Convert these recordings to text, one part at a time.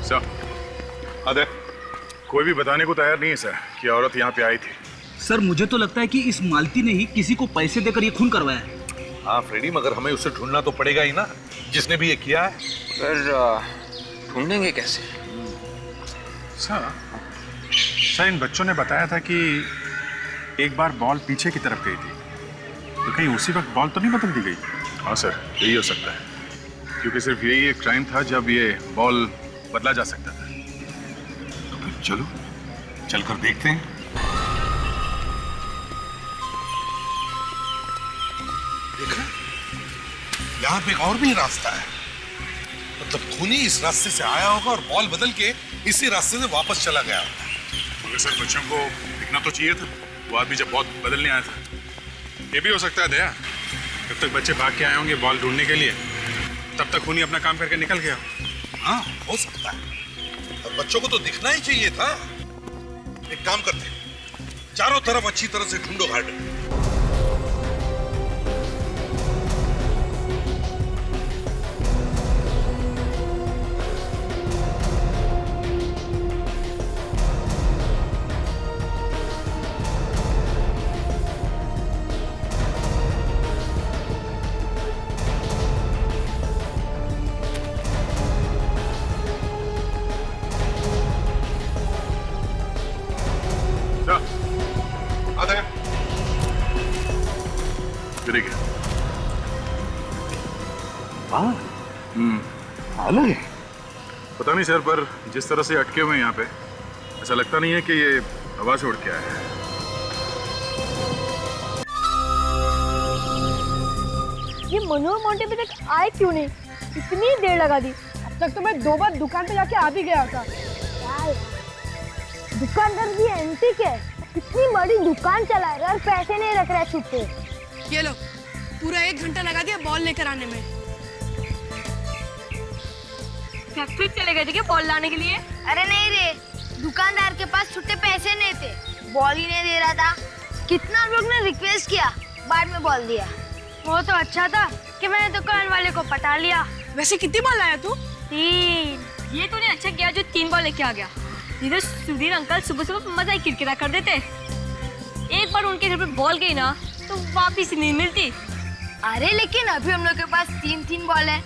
Sir, अरे कोई भी बताने को तैयार नहीं है सर कि औरत यहाँ पे आई थी। सर मुझे तो लगता है कि इस मालती ने ही किसी को पैसे देकर ये खून करवाया है। हाँ फ्रेडी, मगर हमें उसे ढूंढना तो पड़ेगा ही ना, जिसने भी ये किया है। पर ढूंढेंगे कैसे? सर इन बच्चों ने बताया था कि एक बार बॉल पीछे की तरफ गई थी, तो कहीं उसी वक्त बॉल तो नहीं बदल दी गई? हाँ सर, यही हो सकता है, क्योंकि सिर्फ यही एक टाइम था जब ये बॉल बदला जा सकता था। तो फिर चलो, चलकर देखते हैं। देखा, यहाँ पे एक और भी रास्ता है। मतलब खूनी इस रास्ते से आया होगा और बॉल बदल के इसी रास्ते से वापस चला गया होगा। मगर सर बच्चों को दिखना तो चाहिए था, वो आदमी जब बॉल बदलने आया था। ये भी हो सकता है दया, जब तक बच्चे भाग के आए होंगे बॉल ढूंढने के लिए, तब तक खूनी अपना काम करके निकल गया। हाँ, हो सकता है। और बच्चों को तो दिखना ही चाहिए था। एक काम करते हैं, चारों तरफ अच्छी तरह से ढूंढो गार्डन। अलग है, पता नहीं सर, पर जिस तरह से अटके हुए हैं यहाँ पे, ऐसा लगता नहीं है कि ये हवा से उड़ के आया है। ये मनु और मोंटी अभी तक आए क्यों नहीं? इतनी देर लगा दी। अब तक तो मैं 2 बार दुकान पे जाके आ भी गया था। दुकानदार भी एंटीक है, इतनी बड़ी दुकान चला रहा है और पैसे नहीं रख रहा है छुट्टे। ये लो, पूरा 1 घंटा लगा दिया बॉल लेकर आने में। फैक्ट्री चले गए थे क्या बॉल लाने के लिए? अरे नहीं रे, दुकानदार के पास छुट्टे पैसे नहीं थे, बॉल ही नहीं दे रहा था। कितना लोग ने रिक्वेस्ट किया, बाद में बॉल दिया। वो तो अच्छा था कि मैंने दुकान वाले को पटा लिया। वैसे कितनी बॉल लाया तू? 3। ये तूने अच्छा किया जो 3 बॉल लेके आ गया। इधर सुधीर अंकल सुबह सुबह मजा ही किरकिरा कर देते। एक बार उनके घर पे बॉल गई ना तो वापिस नहीं मिलती। अरे लेकिन अभी हम लोग के पास 3 बॉल है,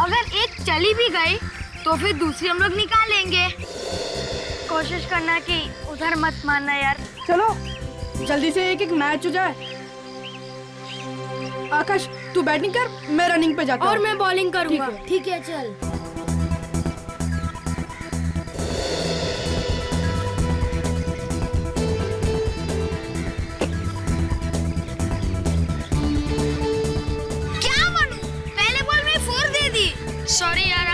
अगर एक चली भी गई तो फिर दूसरी हम लोग निकालेंगे। कोशिश करना कि उधर मत मारना यार। चलो जल्दी से एक मैच हो जाए। आकाश तू बैटिंग कर, मैं रनिंग पे जाता हूँ। और मैं बॉलिंग करूंगा। ठीक है चल। क्या मनु, पहले बॉल में 4 दे दी। सॉरी यार,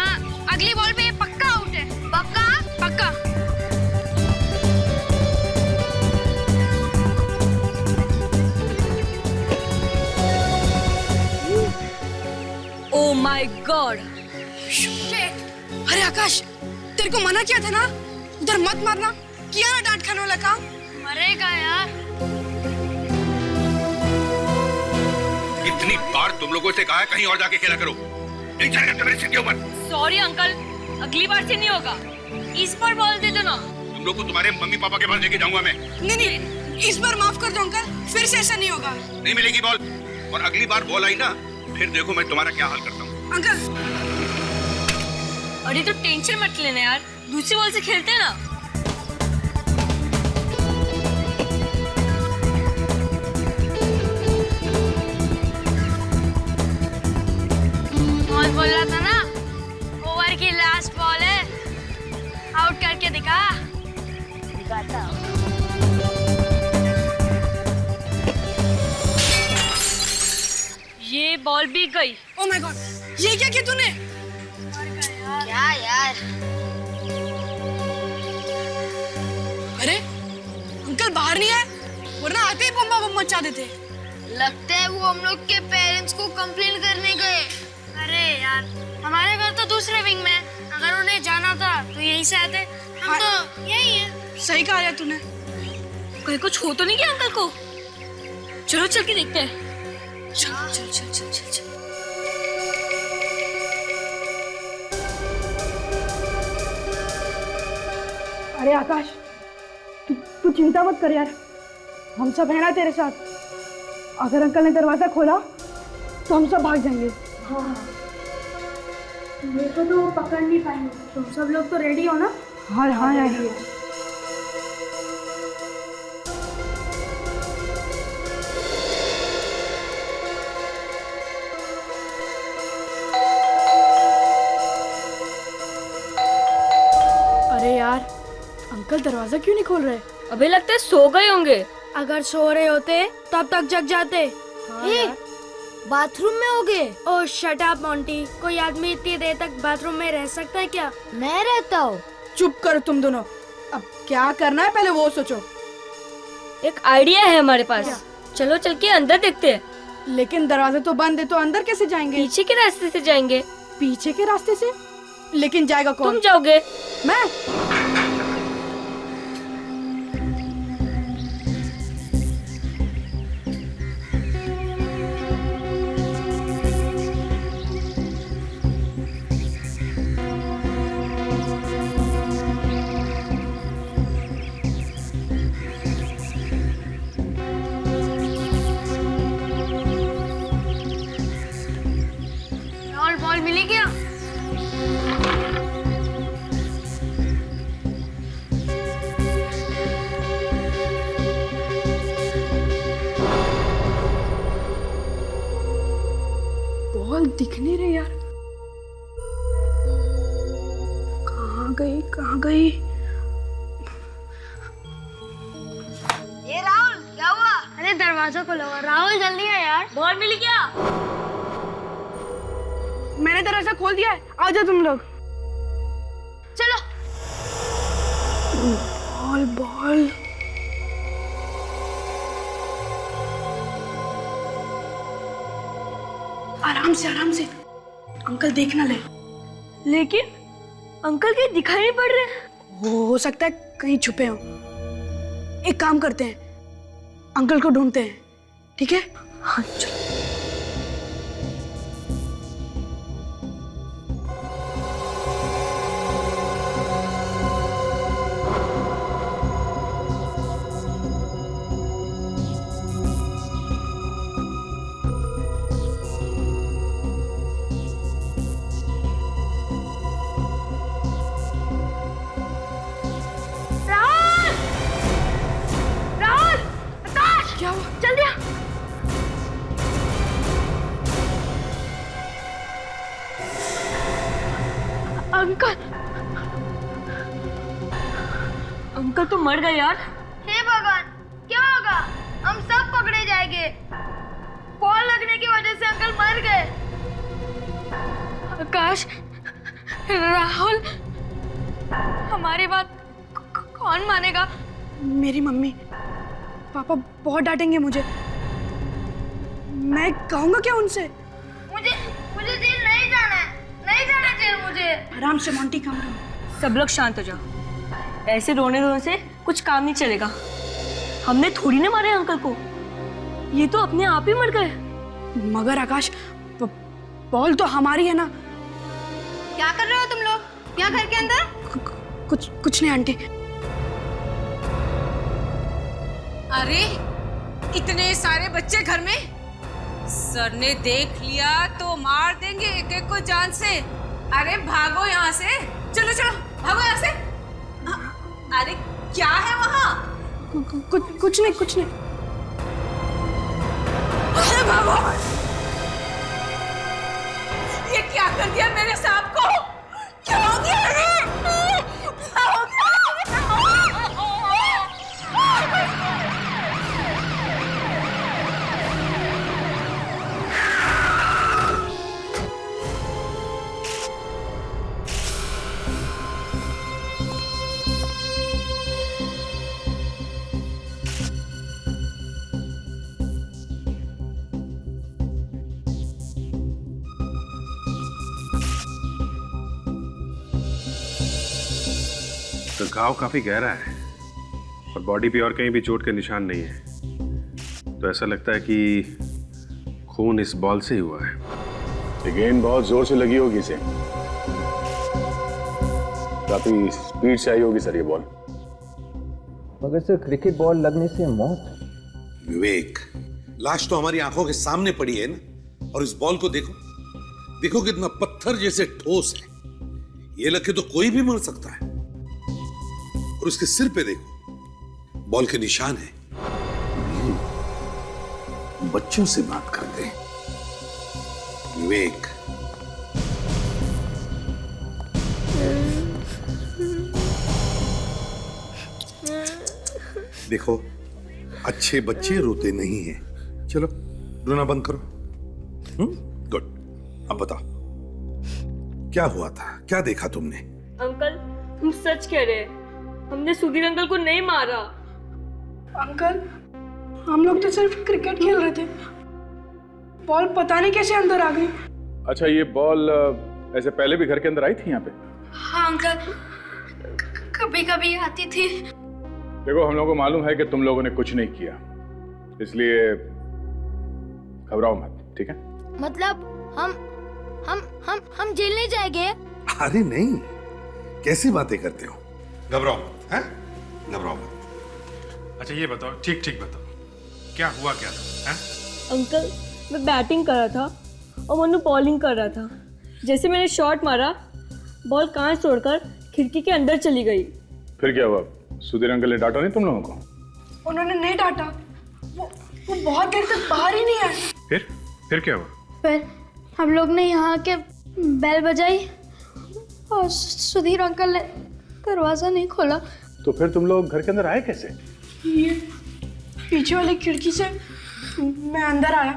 अगली बॉल पे पक्का आउट है। पक्का? पक्का। Oh my God. अरे आकाश, तेरे को मना किया था ना उधर मत मारना, किया ना डांट खाने वाला काम। मरेगा यार। इतनी बार तुम लोगों से कहा है कहीं और जाके खेला करो, नहीं चलेगा मेरे सिर के ऊपर। सॉरी अंकल, अगली बार से नहीं होगा। इस बार बॉल दे दो ना। तुम लोग को तुम्हारे मम्मी पापा के पास लेके जाऊंगा मैं। नहीं, इस बार माफ कर दो अंकल, फिर से ऐसा नहीं होगा। नहीं मिलेगी बॉल, और अगली बार बॉल आई ना, फिर देखो मैं तुम्हारा क्या हाल करता हूँ। अंकल अरे तो टेंशन मत लेना यार, दूसरी बॉल से खेलते हैं ना। और बोल रहा था ना, ओवर की लास्ट बॉल है, आउट करके दिखाता हूँ। ये बॉल भी गई। ओह माय गॉड, ये क्या किया तूने? क्या यार? अरे अंकल बाहर नहीं आए, वरना आते ही बम्बा बम मचा देते। लगता है वो हम लोग के पेरेंट्स को कंप्लेन करने गए। अरे यार, हमारे घर तो दूसरे विंग में, अगर उन्हें जाना था तो यहीं से आते। हम तो यही है। सही कहा यार तूने। कहीं कुछ हो तो नहीं गया अंकल को? चलो चल के देखते हैं। चल चल चल चल चल चल। अरे आकाश, तू चिंता मत कर यार, हम सब है ना तेरे साथ। अगर अंकल ने दरवाजा खोला तो हम सब भाग जाएंगे। हाँ, मेरे को तो पकड़ नहीं पाएंगे। तुम सब लोग तो रेडी हो ना? हाँ हाँ रेडी है। अरे यार, अंकल दरवाजा क्यों नहीं खोल रहे? अभी लगता है सो गए होंगे। अगर सो रहे होते तब तक जग जाते। बाथरूम में हो गए? ओह शट अप मोंटी, कोई आदमी इतनी देर तक बाथरूम में रह सकता है क्या? मैं रहता हूँ। चुप करो तुम दोनों, अब क्या करना है पहले वो सोचो। एक आइडिया है हमारे पास, चलो चल के अंदर देखते हैं। लेकिन दरवाजा तो बंद है, तो अंदर कैसे जाएंगे? पीछे के रास्ते से जाएंगे। पीछे के रास्ते से? लेकिन जाएगा कौन? तुम जाओगे। मैं? राहुल बॉल मिली क्या? बॉल दिख नहीं रही यार, कहाँ गई कहाँ गई? ये राहुल क्या हुआ? अरे दरवाजा खोलो राहुल, जल्दी है यार। बॉल मिली क्या? मैंने दरवाजा खोल दिया है, आ जाओ तुम लोग। चलो। बॉल बॉल आराम से, अंकल देख ना ले। लेकिन अंकल के दिखाई नहीं पड़ रहे। हो सकता है कहीं छुपे हो। एक काम करते हैं, अंकल को ढूंढते हैं, ठीक है? हाँ चलो। क्या हुआ? जल्दी आ। अंकल, अंकल तो मर गए यार। हे भगवान, क्या होगा? हम सब पकड़े जाएंगे। बॉल लगने की वजह से अंकल मर गए। आकाश, राहुल, हमारी बात कौन मानेगा? मेरी मम्मी पापा बहुत डांटेंगे मुझे। मैं कहूँगा क्या उनसे? मुझे जेल नहीं जाना है, नहीं जाना जेल मुझे। आराम से मोंटी, कम रहो। सब लोग शांत हो जाओ। ऐसे रोने से कुछ काम नहीं चलेगा। हमने थोड़ी ना मारे अंकल को, ये तो अपने आप ही मर गए। मगर आकाश, बॉल तो हमारी है ना। क्या कर रहे हो तुम लोग यहाँ घर के अंदर? कुछ नहीं आंटी। अरे इतने सारे बच्चे घर में, सर ने देख लिया तो मार देंगे एक एक को जान से। अरे भागो यहाँ से, चलो चलो भागो यहाँ से। अरे क्या है वहाँ? कुछ नहीं। अरे भागो। ये क्या कर दिया मेरे सांप को? क्या हो गया? क्या हो गया? तो घाव काफी गहरा है और बॉडी पे और कहीं भी चोट के निशान नहीं है, तो ऐसा लगता है कि खून इस बॉल से ही हुआ है। ये गेंद बहुत जोर से लगी होगी इसे, काफी स्पीड से आई होगी सर ये बॉल। मगर सर क्रिकेट बॉल लगने से मौत। विवेक, लाश तो हमारी आंखों के सामने पड़ी है ना, और इस बॉल को देखो, देखो कितना पत्थर जैसे ठोस है। ये लगे तो कोई भी मर सकता है। और उसके सिर पे देखो, बॉल के निशान है। बच्चों से बात करते हैं विवेक। देखो, अच्छे बच्चे रोते नहीं हैं। चलो रोना बंद करो। गुड। अब बताओ, क्या हुआ था, क्या देखा तुमने? अंकल, हम सच कह रहे हैं, हमने सुधीर अंकल को नहीं मारा। अंकल, हम लोग तो सिर्फ क्रिकेट खेल रहे थे, बॉल पता नहीं कैसे अंदर आ गई। अच्छा, ये बॉल ऐसे पहले भी घर के अंदर आई थी यहाँ पे? हाँ अंकल, कभी कभी आती थी। देखो, हम लोगों को मालूम है कि तुम लोगों ने कुछ नहीं किया, इसलिए घबराओ मत, ठीक है? मतलब हम जेल नहीं जाएंगे? अरे नहीं, कैसी बातें करते हो? घबराओ मत, हैं? घबराओ मत। अच्छा ये बताओ, ठीक ठीक बताओ, क्या हुआ क्या था? हैं? अंकल, मैं बैटिंग कर रहा था और मन्नू बॉलिंग कर रहा था। जैसे मैंने शॉट मारा, बॉल कांच तोड़कर खिड़की के अंदर चली गई। फिर क्या हुआ? सुधीर अंकल ने डांटा नहीं तुम लोगों को? उन्होंने नहीं डांटा, वो बहुत देर तक बाहर ही नहीं आए। फिर क्या हुआ? फिर हम लोग ने यहाँ के बेल बजाई और सुधीर अंकल ने दरवाजा नहीं खोला। तो फिर तुम लोग घर के अंदर आए कैसे? ये पीछे वाली खिड़की से मैं अंदर आया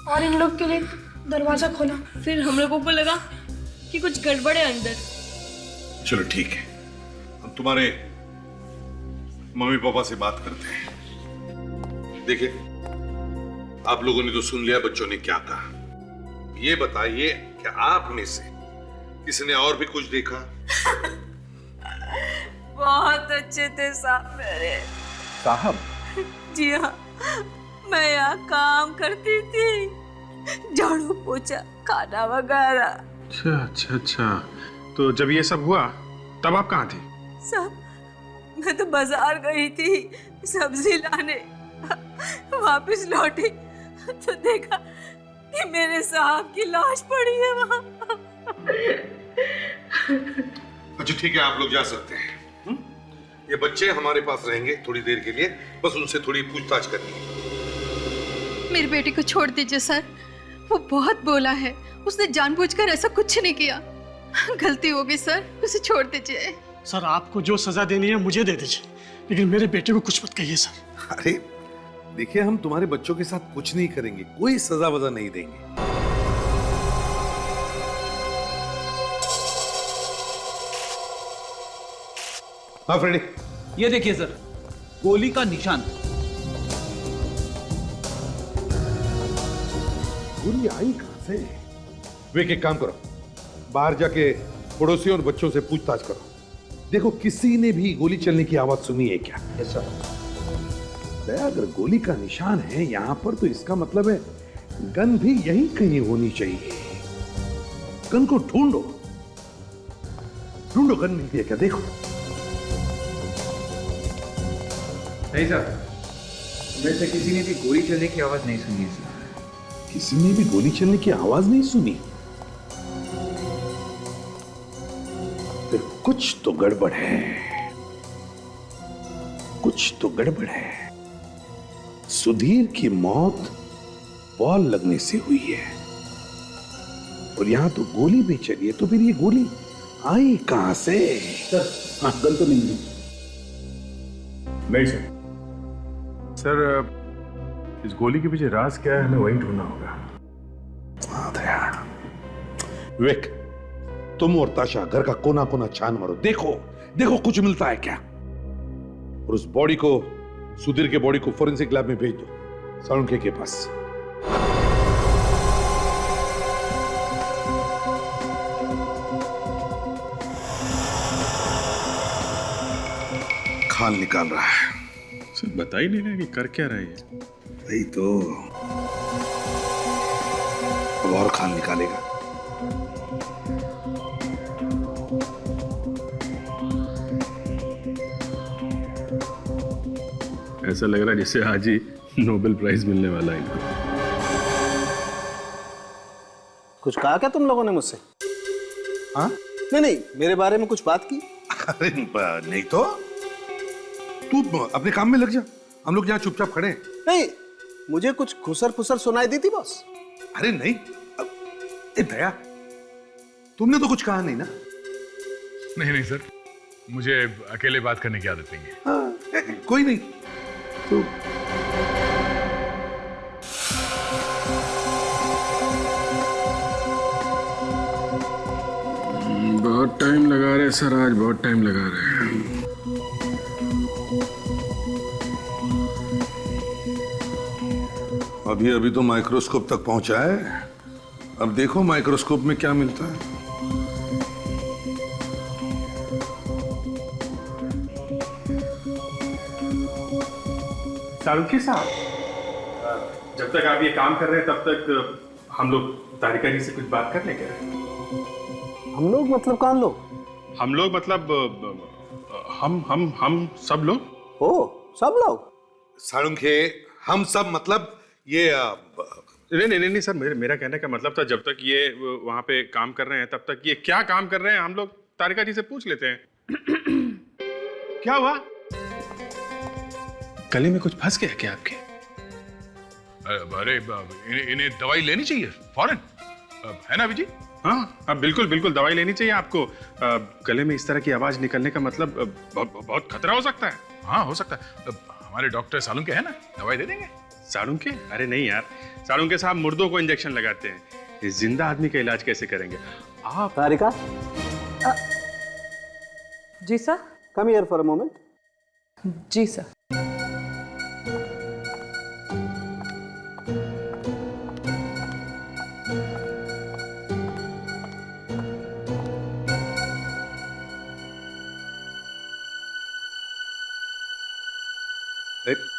और इन लोग के लिए दरवाजा खोला। फिर हम लोगों को लगा कि कुछ गड़बड़ है अंदर। चलो ठीक है, हम तुम्हारे मम्मी पापा से बात करते हैं। देखिए, आप लोगों ने तो सुन लिया बच्चों ने क्या कहा। ये बताइए कि आप में से किसी ने और भी कुछ देखा? बहुत अच्छे थे साहब मेरे। साहब? जी हाँ, मैं यहाँ काम करती थी, झाड़ू पोछा, खाना वगैरह। अच्छा अच्छा अच्छा, तो जब ये सब हुआ तब आप कहाँ थी? साहब, मैं तो बाजार गई थी सब्जी लाने, वापस लौटी तो देखा कि मेरे साहब की लाश पड़ी है वहाँ। अच्छा ठीक है, आप लोग जा सकते हैं। ये बच्चे हमारे पास रहेंगे थोड़ी देर के लिए, बस उनसे थोड़ी पूछताछ करनी है। मेरी बेटी को छोड़ दीजिए सर, वो बहुत बोला है, उसने जानबूझकर ऐसा कुछ नहीं किया, गलती हो गई सर, उसे छोड़ दीजिए। सर, आपको जो सजा देनी है मुझे दे दीजिए, लेकिन मेरे बेटे को कुछ मत कहिए सर। अरे देखिए, हम तुम्हारे बच्चों के साथ कुछ नहीं करेंगे, कोई सजा वजा नहीं देंगे। हाँ फ्रेडी, ये देखिए सर, गोली का निशान। गोली आई कहां से? वे एक काम करो, बाहर जाके पड़ोसियों और बच्चों से पूछताछ करो। देखो, किसी ने भी गोली चलने की आवाज सुनी है क्या? Yes sir. अगर गोली का निशान है यहां पर, तो इसका मतलब है गन भी यहीं कहीं होनी चाहिए। गन को ढूंढो, ढूंढो, गन मिलती है क्या? देखो। नहीं सर, वैसे किसी ने भी गोली चलने की आवाज नहीं सुनी है सर। किसी ने भी गोली चलने की आवाज नहीं सुनी? फिर कुछ तो गड़बड़ है, कुछ तो गड़बड़ है। सुधीर की मौत बॉल लगने से हुई है, और यहां तो गोली भी चली है, तो फिर ये गोली आई कहां से? सर, गन तो नहीं है। नहीं सर। सर, इस गोली के पीछे राज क्या है, हमें वही ढूंढना होगा। विवेक, तुम और ताशा घर का कोना कोना छान मारो, देखो देखो कुछ मिलता है क्या। और उस बॉडी को, सुधीर के बॉडी को फोरेंसिक लैब में भेज दो, सालुंखे के पास। खाल निकाल रहा है। सर बता ही नहीं रहा कि कर क्या रहा है। वही तो, अब और खाल निकालेगा। ऐसा लग रहा है जैसे आज ही नोबेल प्राइज मिलने वाला है इनको। कुछ कहा क्या तुम लोगों ने मुझसे? हाँ? नहीं, मेरे बारे में कुछ बात की? अरे नहीं तो तू अपने काम में लग जा, हम लोग यहाँ चुपचाप खड़े हैं। नहीं, मुझे कुछ खुसर फुसर सुनाई दी थी बॉस। अरे नहीं, दया तुमने तो कुछ कहा नहीं ना? नहीं सर, मुझे अकेले बात करने की आदत नहीं है। हाँ, कोई नहीं तो बहुत टाइम लगा रहे सर, आज बहुत टाइम लगा रहे हैं। अभी अभी तो माइक्रोस्कोप तक पहुंचा है, अब देखो माइक्रोस्कोप में क्या मिलता है। सारुखी साहब, जब तक आप ये काम कर रहे हैं तब तक हम लोग तारिका जी से कुछ बात कर लेंगे। हम लोग मतलब कौन लोग? हम लोग मतलब हम सब लोग। ओ, सब लोग? सारुंखे, हम सब मतलब ये नहीं सर, मेरा कहने का मतलब था जब तक ये वहां पे काम कर रहे हैं तब तक ये क्या काम कर रहे हैं हम लोग तारिका जी से पूछ लेते हैं। क्या हुआ? गले में कुछ फंस गया क्या आपके? अरे इन्हें दवाई लेनी चाहिए फौरन, है ना अभिजीत? हाँ, बिल्कुल दवाई लेनी चाहिए आपको। गले में इस तरह की आवाज निकलने का मतलब बहुत खतरा हो सकता है। हाँ हो सकता है, हमारे डॉक्टर सालुंके है ना, दवाई दे देंगे। सालुंके? अरे नहीं यार, सालुंके साहब मुर्दों को इंजेक्शन लगाते हैं, इस जिंदा आदमी का इलाज कैसे करेंगे आप? तारिका, जी सर। Come here for a moment. जी सर।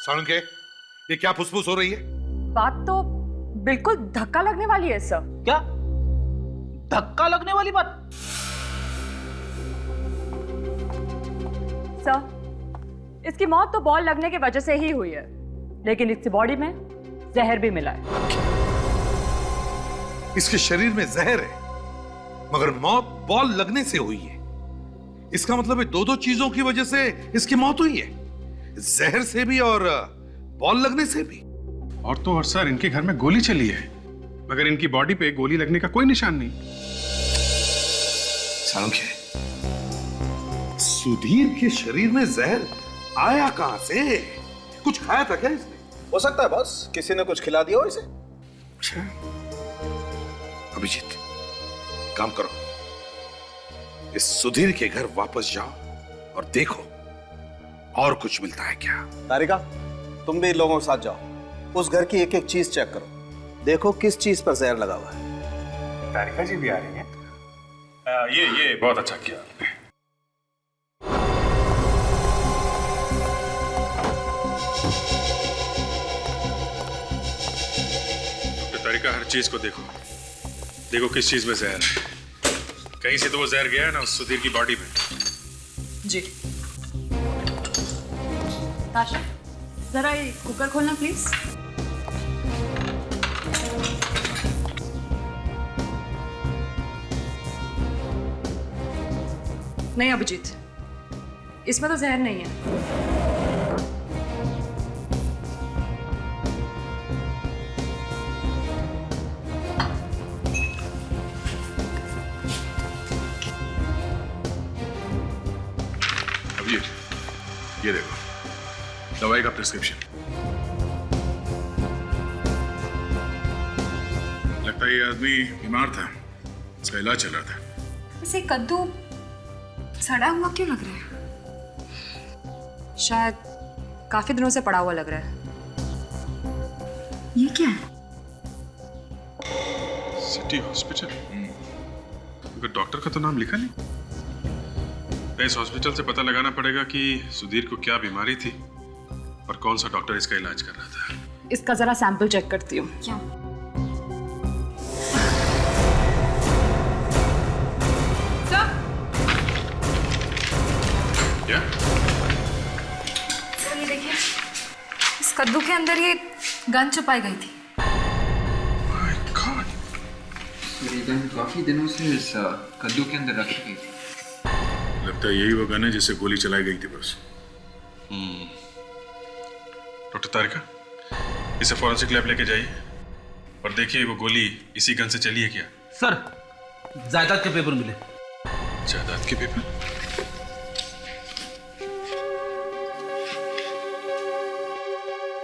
सालुंके, ये क्या फुसफुस हो रही है? बात तो बिल्कुल धक्का लगने वाली है सर। क्या धक्का लगने वाली बात? सर, इसकी मौत तो बॉल लगने की वजह से ही हुई है, लेकिन इसकी बॉडी में जहर भी मिला है। इसके शरीर में जहर है, मगर मौत बॉल लगने से हुई है। इसका मतलब है दो चीजों की वजह से इसकी मौत हुई है, जहर से भी और बॉल लगने से भी। और तो और सर, इनके घर में गोली चली है, मगर इनकी बॉडी पे गोली लगने का कोई निशान नहीं। सालुंखे, सुधीर के शरीर में जहर आया कहां से? कुछ खाया था क्या इसने? हो सकता है बॉस, किसी ने कुछ खिला दिया हो इसे। अभिजीत, काम करो, इस सुधीर के घर वापस जाओ और देखो और कुछ मिलता है क्या। तारिका, तुम भी इन लोगों के साथ जाओ, उस घर की एक एक चीज चेक करो, देखो किस चीज पर जहर लगा हुआ है। तारिका जी भी आ रही हैं? ये बहुत अच्छा किया आपने। तारिका, हर चीज को देखो किस चीज में जहर है। कहीं से तो वो जहर गया है ना उस सुधीर की बॉडी में। जी। ताशा, जरा ये कुकर खोलना प्लीज। नहीं अभिजीत, इसमें तो जहर नहीं है। ये देखो, दवाई का प्रिस्क्रिप्शन। लगता है ये आदमी बीमार था, इसका इलाज चल रहा था। इसे कद्दू सड़ा हुआ क्यों लग रहा है? शायद काफी दिनों से पड़ा हुआ लग रहा है। ये क्या है? सिटी हॉस्पिटल, मगर डॉक्टर का तो नाम लिखा नहीं। इस हॉस्पिटल से पता लगाना पड़ेगा कि सुधीर को क्या बीमारी थी और कौन सा डॉक्टर इसका इलाज कर रहा था। इसका जरा सैंपल चेक करती हूँ। क्या? क्या? सर ये देखिए, कद्दू के अंदर ये गन छुपाई गई थी। ये गन काफी दिनों से इस कद्दू के अंदर रखी गई थी। लगता है यही वो गन है जिससे गोली चलाई गई थी बस। डॉक्टर तारिका, इसे फॉरेंसिक लैब लेके जाइए और देखिए वो गोली इसी गन से चली है क्या। सर, जायदाद के पेपर मिले। जायदाद के पेपर?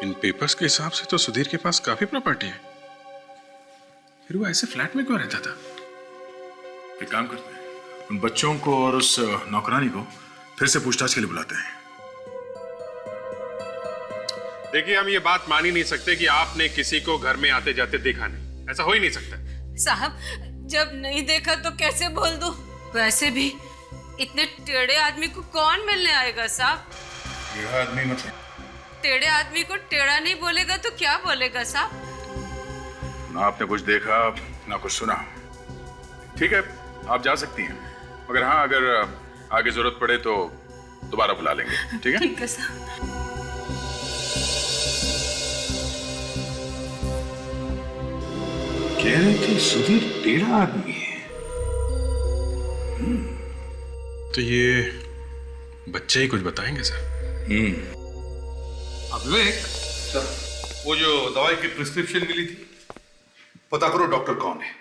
इन पेपर्स के हिसाब से तो सुधीर के पास काफी प्रॉपर्टी है, फिर वो ऐसे फ्लैट में क्यों रहता था? एक काम करते हैं, उन बच्चों को और उस नौकरानी को फिर से पूछताछ के लिए बुलाते हैं। देखिए, हम ये बात मान ही नहीं सकते कि आपने किसी को घर में आते जाते देखा नहीं। ऐसा हो ही नहीं सकता। साहब, जब नहीं देखा तो कैसे बोल दूं? वैसे भी इतने टेढ़े आदमी को कौन मिलने आएगा साहब? टेढ़ा आदमी मतलब? टेढ़े आदमी को टेढ़ा नहीं बोलेगा तो क्या बोलेगा साहब? ना आपने कुछ देखा ना कुछ सुना। ठीक है, आप जा सकती हैं, मगर हाँ, अगर आगे जरूरत पड़े तो दोबारा बुला लेंगे। ठीक है? ठीक है साहब। कह रहे थे सुधीर टेढ़ा आदमी है। तो ये बच्चे ही कुछ बताएंगे सर। विवेक सर, वो जो दवाई की प्रिस्क्रिप्शन मिली थी, पता करो डॉक्टर कौन है।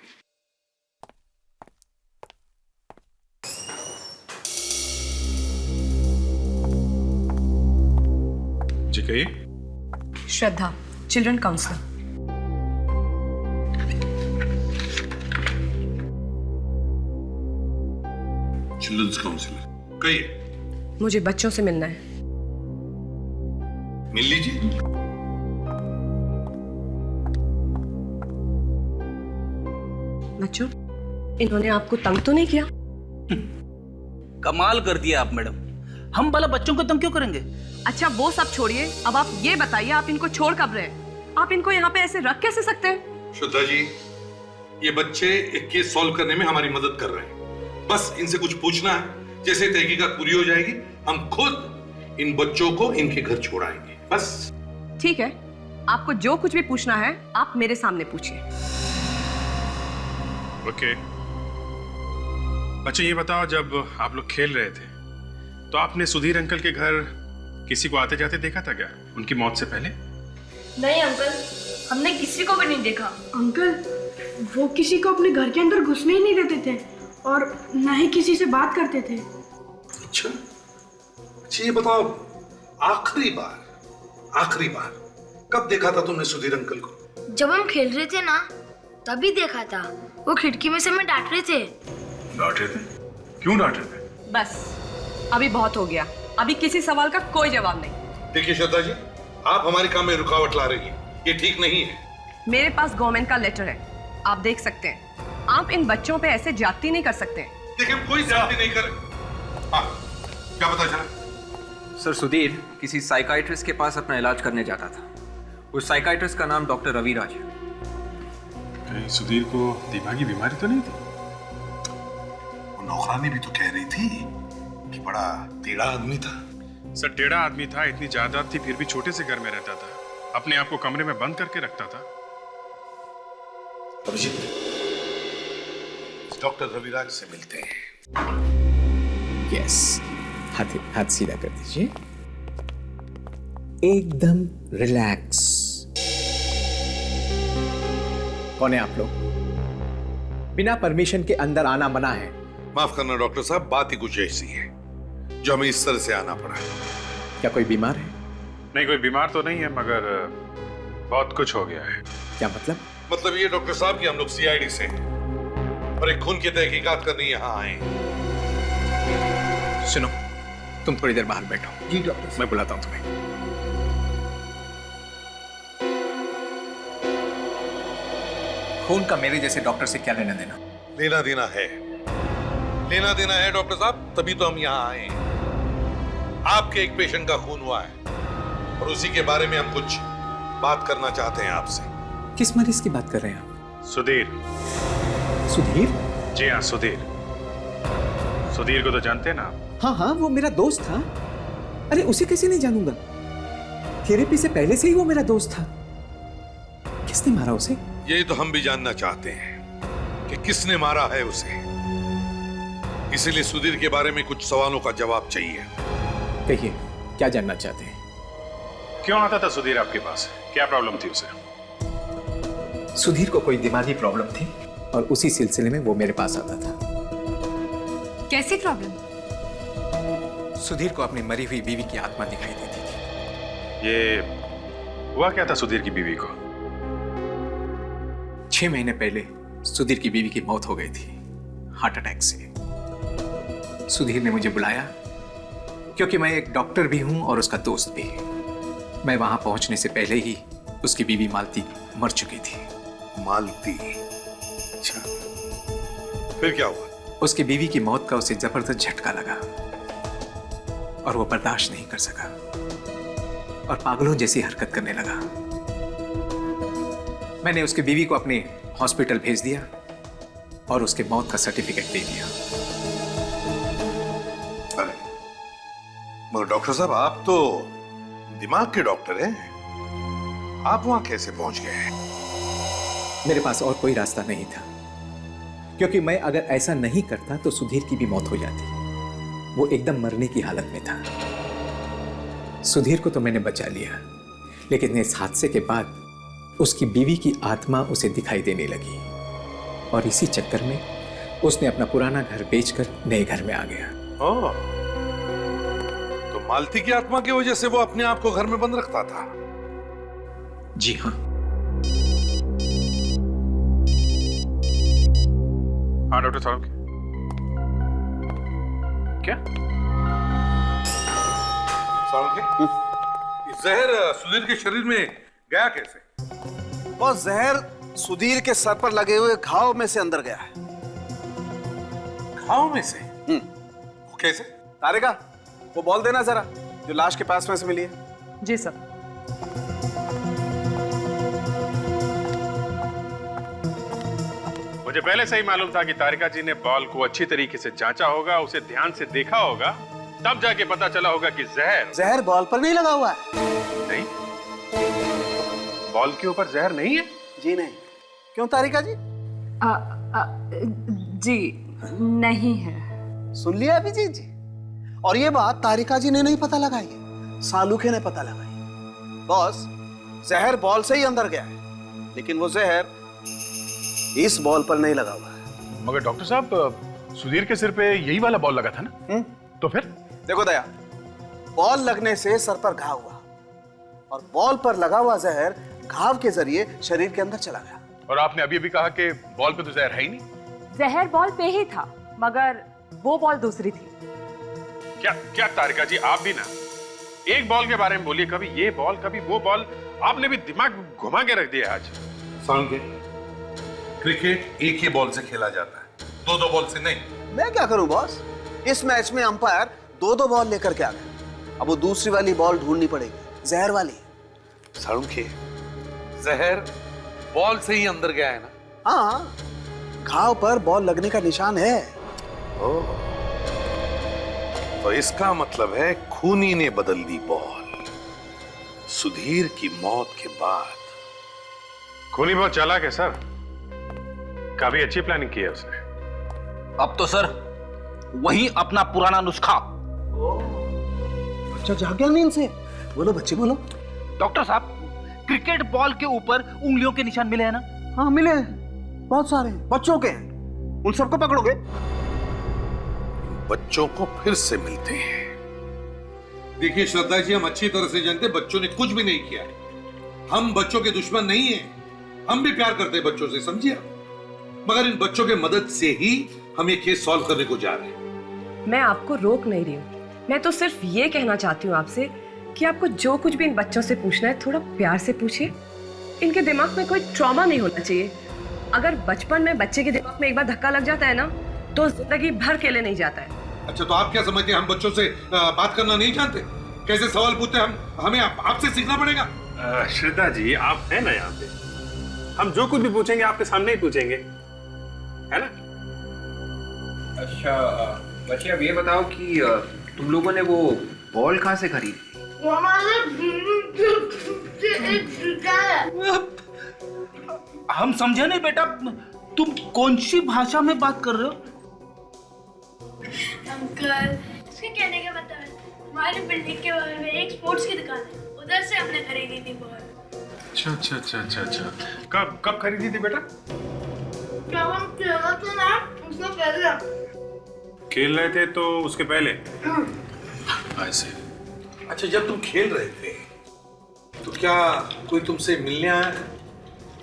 जी कहिए। श्रद्धा, चिल्ड्रन काउंसलर। चिल्ड्रंस काउंसलर, कहिए। मुझे बच्चों से मिलना है। मिल लीजिए। बच्चों, इन्होंने आपको तंग तो नहीं किया? कमाल कर दिया आप मैडम, हम भला बच्चों को तंग क्यों करेंगे? अच्छा वो सब छोड़िए, अब आप ये बताइए, आप इनको छोड़ कब रहे? आप इनको यहाँ पे ऐसे रख कैसे सकते हैं? श्रद्धा जी, ये बच्चे एक केस सॉल्व करने में हमारी मदद कर रहे हैं। बस इनसे कुछ पूछना है, जैसे तहकीकात पूरी हो जाएगी हम खुद इन बच्चों को इनके घर छोड़ाएंगे। बस ठीक है, आपको जो कुछ भी पूछना है आप मेरे सामने पूछिए। ओके। अच्छा ये बताओ, जब आप लोग खेल रहे थे तो आपने सुधीर अंकल के घर किसी को आते जाते देखा था क्या, उनकी मौत से पहले? नहीं अंकल, हमने किसी को भी नहीं देखा। अंकल, वो किसी को अपने घर के अंदर घुसने ही नहीं देते थे और न ही किसी से बात करते थे। अच्छा, ये बताओ, आखिरी बार कब देखा था तुमने सुधीर अंकल को? जब हम खेल रहे थे ना, तभी देखा था। वो खिड़की में से हमें डांट रहे थे। डांट रहे थे? क्यों डांट रहे थे? बस अभी बहुत हो गया, अभी किसी सवाल का कोई जवाब नहीं। देखिए श्रद्धा जी, आप हमारे काम में रुकावट ला रही हैं, ये ठीक नहीं है। मेरे पास गवर्नमेंट का लेटर है, आप देख सकते हैं। आप इन बच्चों पे ऐसे जाती नहीं कर सकते। देखिए, कोई जाती नहीं करे। हाँ, क्या पता चला? सर, सुधीर किसी साइकाइट्रिस्ट के पास अपना इलाज करने जाता था। उस साइकाइट्रिस्ट का नाम डॉक्टर रविराज है। कहीं सुधीर को दिमागी बीमारी तो नहीं थी? वो नौकरानी भी तो कह रही थी कि बड़ा टेढ़ा आदमी था। सर, टेढ़ा आदमी था, इतनी जायदाद थी, फिर भी छोटे से घर में रहता था, अपने आप को कमरे में बंद करके रखता था। अभिजीत, डॉक्टर रविराज से मिलते हैं। यस, हाथ सीधा कर दीजिए, एकदम रिलैक्स। कौन है आप लोग? बिना परमिशन के अंदर आना मना है। माफ करना डॉक्टर साहब, बात ही कुछ ऐसी है जो हमें इस तरह से आना पड़ा। क्या कोई बीमार है? नहीं, कोई बीमार तो नहीं है, मगर बहुत कुछ हो गया है। क्या मतलब? मतलब ये डॉक्टर साहब कि हम लोग सीआईडी से हैं और एक खून की तहकीकात करने यहाँ आए। सुनो, तुम थोड़ी देर बाहर बैठो। जी डॉक्टर, मैं बुलाता हूं तुम्हें। खून का मेरे जैसे डॉक्टर से क्या लेना देना? लेना देना है, लेना देना है डॉक्टर साहब, तभी तो हम यहाँ आए हैं। आपके एक पेशेंट का खून हुआ है और उसी के बारे में हम कुछ बात करना चाहते हैं आपसे। किस मरीज की बात कर रहे हैं आप? सुधीर। सुधीर? जी हाँ, सुधीर। सुधीर को तो जानते हैं ना आप? हाँ हाँ, वो मेरा दोस्त था। अरे उसे कैसे नहीं जानूंगा? थेरेपी से पहले से ही वो मेरा दोस्त था। किसने मारा उसे? यही तो हम भी जानना चाहते हैं कि किसने मारा है उसे। इसीलिए सुधीर के बारे में कुछ सवालों का जवाब चाहिए। कहिए, क्या जानना चाहते हैं? क्यों आता था सुधीर आपके पास? क्या प्रॉब्लम थी उसे? सुधीर को कोई दिमागी प्रॉब्लम थी और उसी सिलसिले में वो मेरे पास आता था। कैसी प्रॉब्लम? सुधीर को अपनी मरी हुई बीवी की आत्मा दिखाई देती थी। ये हुआ क्या था सुधीर की बीवी को? 6 महीने पहले सुधीर की बीवी की मौत हो गई थी, हार्ट अटैक से। सुधीर ने मुझे बुलाया क्योंकि मैं एक डॉक्टर भी हूं और उसका दोस्त भी। मैं वहां पहुंचने से पहले ही उसकी बीवी मालती मर चुकी थी। मालती? अच्छा, फिर क्या हुआ? उसकी बीवी की मौत का उसे जबरदस्त झटका लगा और वो बर्दाश्त नहीं कर सका और पागलों जैसी हरकत करने लगा। मैंने उसकी बीवी को अपने हॉस्पिटल भेज दिया और उसके मौत का सर्टिफिकेट दे दिया। अरे मगर डॉक्टर साहब, आप तो दिमाग के डॉक्टर हैं, आप वहां कैसे पहुंच गए? मेरे पास और कोई रास्ता नहीं था, क्योंकि मैं अगर ऐसा नहीं करता तो सुधीर की भी मौत हो जाती। वो एकदम मरने की हालत में था। सुधीर को तो मैंने बचा लिया, लेकिन इस हादसे के बाद उसकी बीवी की आत्मा उसे दिखाई देने लगी और इसी चक्कर में उसने अपना पुराना घर बेचकर नए घर में आ गया। ओह, तो मालती की आत्मा की वजह से वो अपने आप को घर में बंद रखता था? जी हाँ। हाँ डॉक्टर साहब, क्या जहर सुधीर के शरीर में गया कैसे? वो जहर सुधीर के सर पर लगे हुए घाव में से अंदर गया है। घाव में से? वो कैसे? तारिका, वो बॉल देना जरा, जो लाश के पास में से मिली है। जी सर। मुझे पहले से ही मालूम था कि तारिका जी ने बॉल को अच्छी तरीके से जांचा होगा, उसे ध्यान से देखा होगा, तब जाके पता चला होगा कि जहर बॉल पर नहीं लगा हुआ है। नहीं, बॉल के ऊपर जहर नहीं है। जी नहीं। क्यों तारिका जी? जी नहीं है। सुन लिया अभिजीत जी? और ये बात तारिका जी ने नहीं पता लगाई है, सालूखे ने पता लगाई। बॉस, जहर बॉल से ही अंदर गया है, लेकिन वो जहर इस बॉल पर नहीं लगा हुआ है। मगर डॉक्टर साहब, सुधीर के सिर पे यही वाला बॉल लगा था ना? तो फिर? देखो दया, बॉल लगने से सर पर घाव हुआ और बॉल पर लगा हुआ जहर घाव के जरिए शरीर के अंदर चला गया। और आपने अभी अभी कहा कि बॉल पे तो जहर है ही नहीं। जहर बॉल पे ही था, मगर वो बॉल दूसरी थी। क्या क्या तारिका जी, आप भी ना एक बॉल के बारे में बोलिए, कभी ये बॉल कभी वो बॉल, आपने भी दिमाग घुमा के रख दिया आज। सालुंखे, क्रिकेट एक ही बॉल से खेला जाता है, 2-2 बॉल से नहीं। मैं क्या करूं बॉस? इस मैच में अंपायर 2-2 बॉल लेकर के आ गया। अब वो दूसरी वाली बॉल ढूंढनी पड़ेगी, जहर वाली। सालुंखे, जहर बॉल से ही अंदर गया है ना? हाँ, घाव पर बॉल लगने का निशान है। ओह, तो इसका मतलब है खूनी ने बदल दी बॉल सुधीर की मौत के बाद। खूनी बहुत चालाक है सर, काफी अच्छी प्लानिंग की है उसने। अब तो सर वही अपना पुराना नुस्खा। बच्चा जाग गया नींद से। बोलो बच्चे बोलो। डॉक्टर साहब, क्रिकेट बॉल के ऊपर उंगलियों के निशान मिले हैं ना? हाँ मिले हैं, बहुत सारे बच्चों के हैं। उन सबको पकड़ोगे? बच्चों को फिर से मिलते हैं। देखिए श्रद्धा जी, हम अच्छी तरह से जानते हैं बच्चों ने कुछ भी नहीं किया। हम बच्चों के दुश्मन नहीं हैं, हम भी प्यार करते हैं बच्चों से, समझिए। मगर इन बच्चों के मदद से ही हम ये केस सॉल्व करने को जा रहे हैं। मैं आपको रोक नहीं रही हूँ, मैं तो सिर्फ ये कहना चाहती हूँ आपसे कि आपको जो कुछ भी इन बच्चों से पूछना है थोड़ा प्यार से पूछिए। इनके दिमाग में कोई ट्रॉमा नहीं होना चाहिए। अगर बचपन में बच्चे के दिमाग में एक बार धक्का लग जाता है ना, तो जिंदगी भर के लिए नहीं जाता है। अच्छा, तो आप क्या समझते हैं हम बच्चों से बात करना नहीं जानते? कैसे सवाल पूछते हैं हमें आपसे सीखना पड़ेगा। श्रद्धा जी, आप हैं ना यहाँ पे, हम जो कुछ भी पूछेंगे आपके सामने ही पूछेंगे, है ना? अच्छा बच्चे, अब ये बताओ कि तुम लोगों ने वो बॉल कहाँ से खरीदी? हमारे हम समझे नहीं बेटा, तुम कौन सी भाषा में बात कर रहे हो? अंकल, उसके कहने का मतलब हमारी बिल्डिंग के बगल में एक स्पोर्ट्स की दुकान है, उधर से हमने खरीदी थी बॉल। अच्छा अच्छा अच्छा अच्छा अच्छा, कब कब खरीदी थी बेटा? जब हम खेला था ना, उससे पहले। खेल रहे थे तो उसके पहले? ऐसे। अच्छा, जब तुम खेल रहे थे तो क्या कोई तुमसे मिलने आया?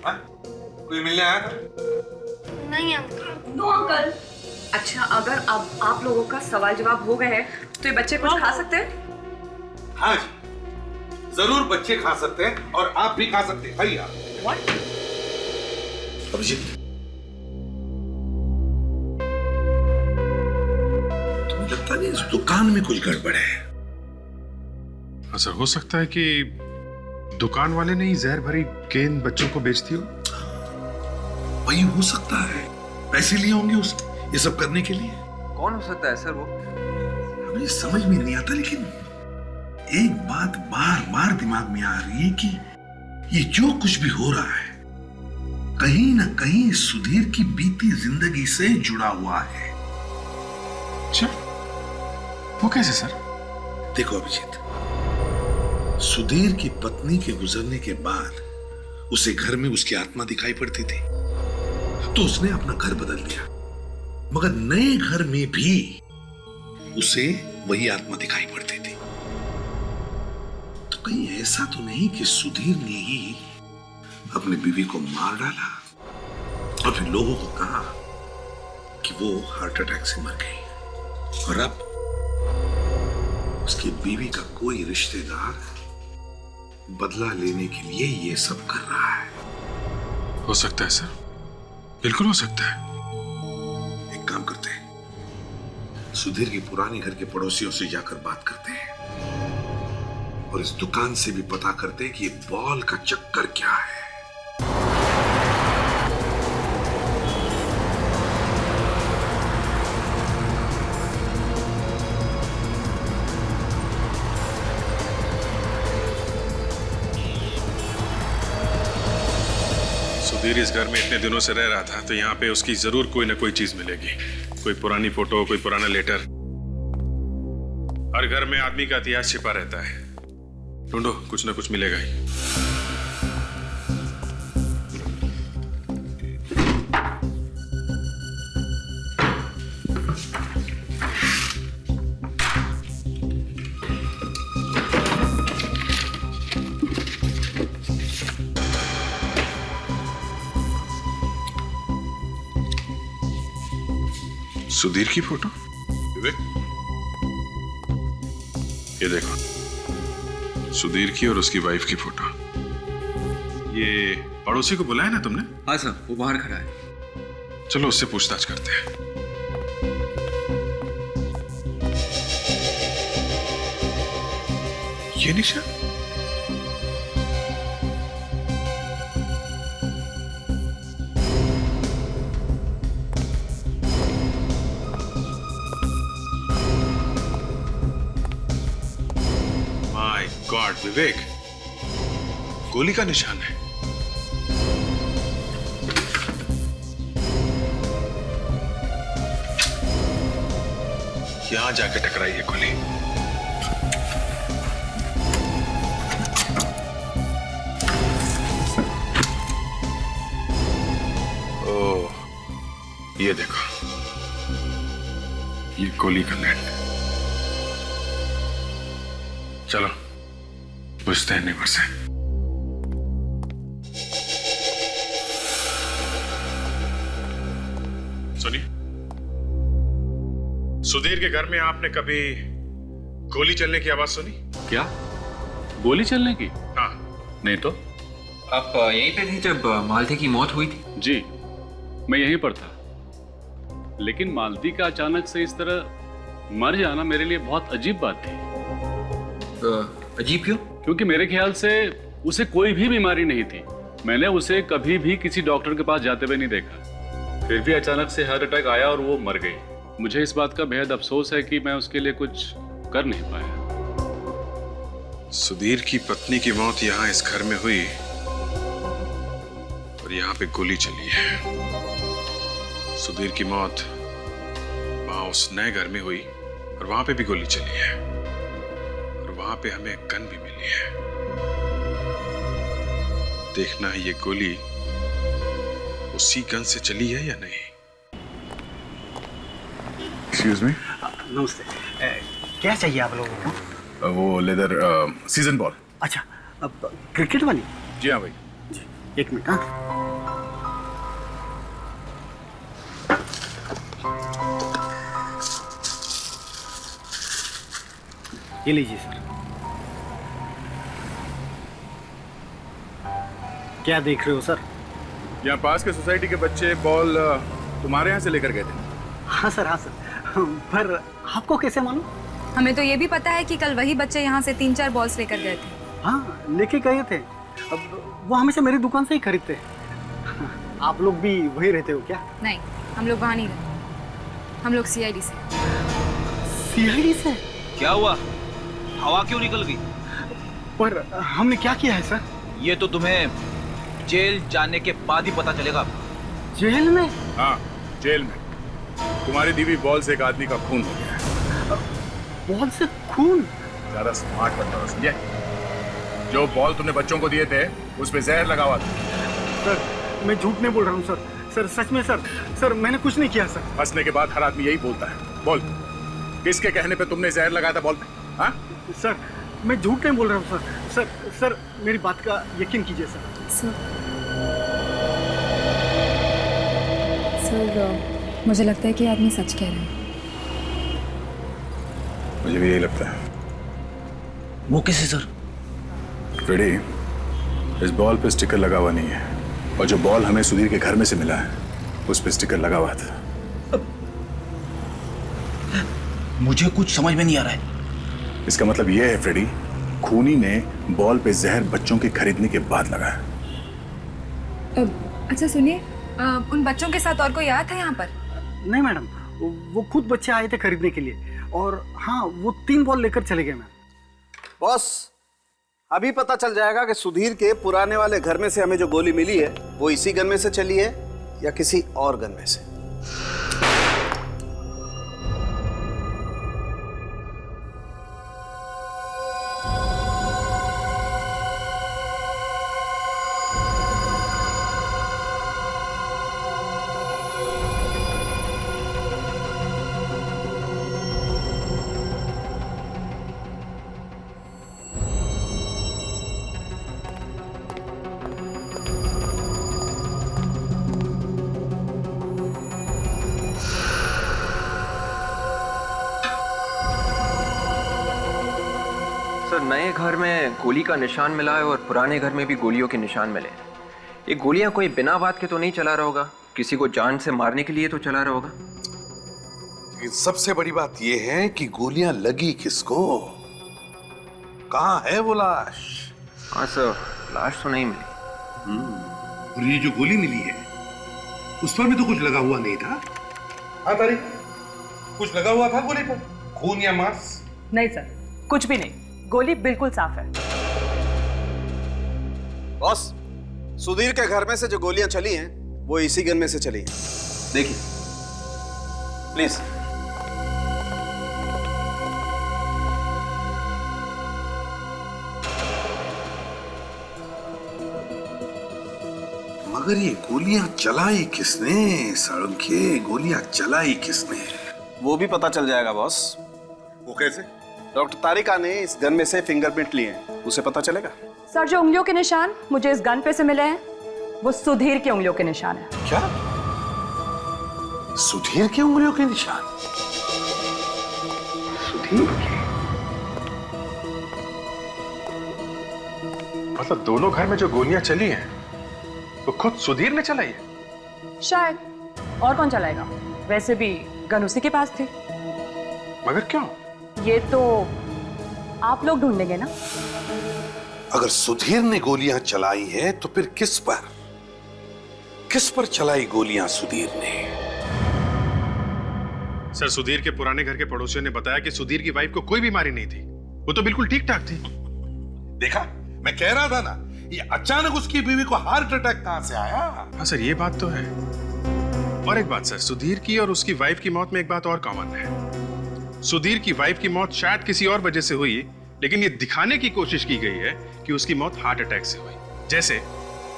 हाँ? कोई मिलने आया? नहीं अंकल। No uncle. अच्छा, अगर अब आप लोगों का सवाल जवाब हो गए हैं तो ये बच्चे कुछ खा सकते हैं? हाँ जी, जरूर बच्चे खा सकते हैं और आप भी खा सकते हैं। खाइए आप। अभिजीत, तुम्हें लगता नहीं इस दुकान में कुछ गड़बड़ है? सर, हो सकता है कि दुकान वाले ने ही जहर भरी गेंद बच्चों को बेच दी हो। वही हो सकता है, पैसे लिए होंगे उसने ये सब करने के लिए। कौन हो सकता है सर वो? हमें समझ में नहीं आता, लेकिन एक बात बार बार दिमाग में आ रही है कि ये जो कुछ भी हो रहा है कहीं ना कहीं सुधीर की बीती जिंदगी से जुड़ा हुआ है। अच्छा, वो कैसे सर? देखो अभिजीत, सुधीर की पत्नी के गुजरने के बाद उसे घर में उसकी आत्मा दिखाई पड़ती थी, तो उसने अपना घर बदल दिया, मगर नए घर में भी उसे वही आत्मा दिखाई पड़ती थी। तो कहीं ऐसा तो नहीं कि सुधीर ने ही अपनी बीवी को मार डाला और फिर लोगों को कहा कि वो हार्ट अटैक से मर गई, और अब उसकी बीवी का कोई रिश्तेदार बदला लेने के लिए ये सब कर रहा है। हो सकता है सर, बिल्कुल हो सकता है। एक काम करते हैं, सुधीर की पुरानी घर के पड़ोसियों से जाकर बात करते हैं और इस दुकान से भी पता करते हैं कि ये बॉल का चक्कर क्या है। सुधीर इस घर में इतने दिनों से रह रहा था, तो यहाँ पे उसकी जरूर कोई ना कोई चीज मिलेगी। कोई पुरानी फोटो, कोई पुराना लेटर। हर घर में आदमी का इतिहास छिपा रहता है, ढूंढो, कुछ ना कुछ मिलेगा ही। सुधीर की फोटो? विवेक, ये देखो, सुधीर की और उसकी वाइफ की फोटो। ये पड़ोसी को बुलाया ना तुमने? हाँ सर, वो बाहर खड़ा है। चलो उससे पूछताछ करते हैं। ये निशा? गॉड विवेक, गोली का निशान है। यहां जाके टकराई है गोली। ओह, ये देखो, ये गोली का नेट। चलो पूछते हैं नेबर से। सुनिए, सुधीर के घर में आपने कभी गोली चलने की आवाज सुनी? क्या? गोली चलने की? हाँ। नहीं तो। आप यहीं पे थे जब मालती की मौत हुई थी? जी, मैं यहीं पर था। लेकिन मालती का अचानक से इस तरह मर जाना मेरे लिए बहुत अजीब बात थी। अजीब क्यों? क्योंकि मेरे ख्याल से उसे कोई भी बीमारी नहीं थी। मैंने उसे कभी भी किसी डॉक्टर के पास जाते हुए नहीं देखा। फिर भी अचानक से हार्ट अटैक आया और वो मर गई। मुझे इस बात का बेहद अफसोस है कि मैं उसके लिए कुछ कर नहीं पाया। सुधीर की पत्नी की मौत यहां इस घर में हुई और यहां पे गोली चली है। सुधीर की मौत वहां उस नए घर में हुई और वहां पे भी गोली चली है और वहां पे हमें गन भी मिली है। देखना है ये गोली उसी गन से चली है या नहीं। Excuse me. नमस्ते। क्या चाहिए आप लोगों को? वो लेदर सीजन बॉल। अच्छा, अब क्रिकेट वाली? जी हाँ भाई। एक मिनट। हाँ, ये लीजिए सर। क्या देख रहे हो सर? यहाँ पास के सोसाइटी के बच्चे बॉल तुम्हारे यहाँ से लेकर गए थे। हाँ सर, हाँ सर। पर आपको कैसे मालूम? हमें तो ये भी पता है कि कल वही बच्चे यहाँ से 3-4 बॉल्स लेकर गए थे। हाँ, लेके गए थे। अब वो हमेशा मेरी दुकान से ही खरीदते। आप लोग भी वही रहते हो क्या? नहीं, हम लोग वहाँ नहीं रहते। हम लोग सीआईडी से। सीआईडी से? क्या हुआ? हवा क्यों निकल गई? पर हमने क्या किया है सर? ये तो तुम्हें जेल जाने के बाद ही पता चलेगा। जेल में? हाँ, जेल में। तुम्हारी दीवी बॉल से एक आदमी का खून हो गया है। बॉल से खून? ज्यादा स्मार्ट बनता हो, समझे? जो बॉल तुमने बच्चों को दिए थे उस पे जहर लगा हुआ था। सर, मैं झूठ नहीं बोल रहा हूँ सर। सर सच में सर। सर मैंने कुछ नहीं किया सर। हंसने के बाद हर आदमी यही बोलता है। बोल, किसके कहने पे तुमने जहर लगाया था बॉल पे? हाँ? सर मैं झूठ नहीं बोल रहा हूँ सर। सर सर मेरी बात का यकीन कीजिए सर। सर मुझे लगता है कि आदमी सच कह रहा है। मुझे भी यही लगता है। वो कैसे सर? फ्रेडी, इस बॉल पे स्टिकर लगा हुआ नहीं है और जो बॉल हमें सुधीर के घर में से मिला है उस पे स्टिकर लगा हुआ था। मुझे कुछ समझ में नहीं आ रहा है। इसका मतलब यह है फ्रेडी, खूनी ने बॉल पे जहर बच्चों के खरीदने के बाद लगाया। अच्छा सुनिए, उन बच्चों के साथ और कोई आया था यहाँ पर? नहीं मैडम, वो खुद बच्चे आए थे खरीदने के लिए और हाँ, वो 3 बॉल लेकर चले गए मैम। बॉस, अभी पता चल जाएगा कि सुधीर के पुराने वाले घर में से हमें जो गोली मिली है वो इसी गन में से चली है या किसी और गन में से। सर, नए घर में गोली का निशान मिला है और पुराने घर में भी गोलियों के निशान मिले। ये गोलियां कोई बिना बात के तो नहीं चला रहा होगा, किसी को जान से मारने के लिए तो चला रहा होगा। सबसे बड़ी बात यह है कि गोलियां लगी किसको? कहां है वो लाश? हाँ सर, लाश तो नहीं मिली। और ये जो गोली मिली है उस पर भी तो कुछ लगा हुआ नहीं था। हाँ तारीख, कुछ लगा हुआ था गोली पर? खून या मांस? नहीं सर, कुछ भी नहीं। गोली बिल्कुल साफ है। बॉस, सुधीर के घर में से जो गोलियां चली हैं वो इसी गन में से चली हैं। देखिए प्लीज। मगर ये गोलियां चलाई किसने? साळुंखे, गोलियां चलाई किसने? वो भी पता चल जाएगा बॉस। वो कैसे? डॉक्टर तारिका ने इस गन में से फिंगरप्रिंट लिए हैं, उसे पता चलेगा। सर, जो उंगलियों के निशान मुझे इस गन पे से मिले हैं वो सुधीर की उंगलियों के निशान है। क्या? सुधीर की उंगलियों के निशान? सुधीर के? मतलब दोनों घर में जो गोलियां चली हैं वो खुद सुधीर ने चलाई है? शायद, और कौन चलाएगा? वैसे भी गन उसी के पास थी। मगर क्यों? ये तो आप लोग ढूंढेंगे ना। अगर सुधीर ने गोलियां चलाई हैं तो फिर किस पर चलाई गोलियां सुधीर ने? सर, सुधीर के पुराने घर के पड़ोसियों ने बताया कि सुधीर की वाइफ को कोई बीमारी नहीं थी, वो तो बिल्कुल ठीक ठाक थी। देखा, मैं कह रहा था ना, ये अचानक उसकी बीवी को हार्ट अटैक कहां से आया? हाँ सर, ये बात तो है। और एक बात सर, सुधीर की और उसकी वाइफ की मौत में एक बात और कॉमन है। सुधीर की वाइफ की मौत शायद किसी और वजह से हुई, लेकिन ये दिखाने की कोशिश की गई है कि उसकी मौत हार्ट अटैक से हुई। जैसे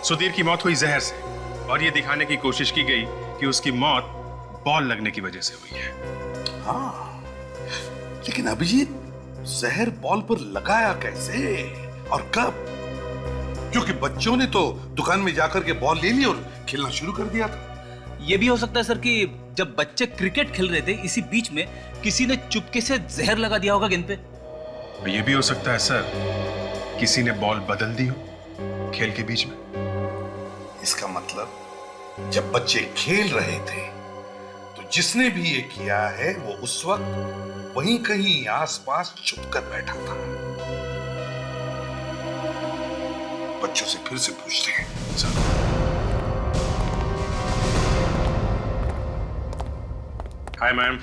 सुधीर की मौत हुई जहर से, और ये दिखाने की कोशिश की गई कि उसकी मौत बॉल लगने की वजह से हुई है। हाँ, लेकिन अभिजीत, जहर बॉल पर लगाया कैसे और कब? क्योंकि बच्चों ने तो दुकान में जाकर के बॉल ले ली और खेलना शुरू कर दिया था। ये भी हो सकता है सर कि जब बच्चे क्रिकेट खेल रहे थे, इसी बीच में किसी ने चुपके से जहर लगा दिया होगा गेंद पे। ये भी हो सकता है सर, किसी ने बॉल बदल दी हो खेल के बीच में। इसका मतलब जब बच्चे खेल रहे थे तो जिसने भी ये किया है वो उस वक्त वहीं कहीं आसपास छुप कर बैठा था। बच्चों से फिर से पूछते हैं। Hi ma'am.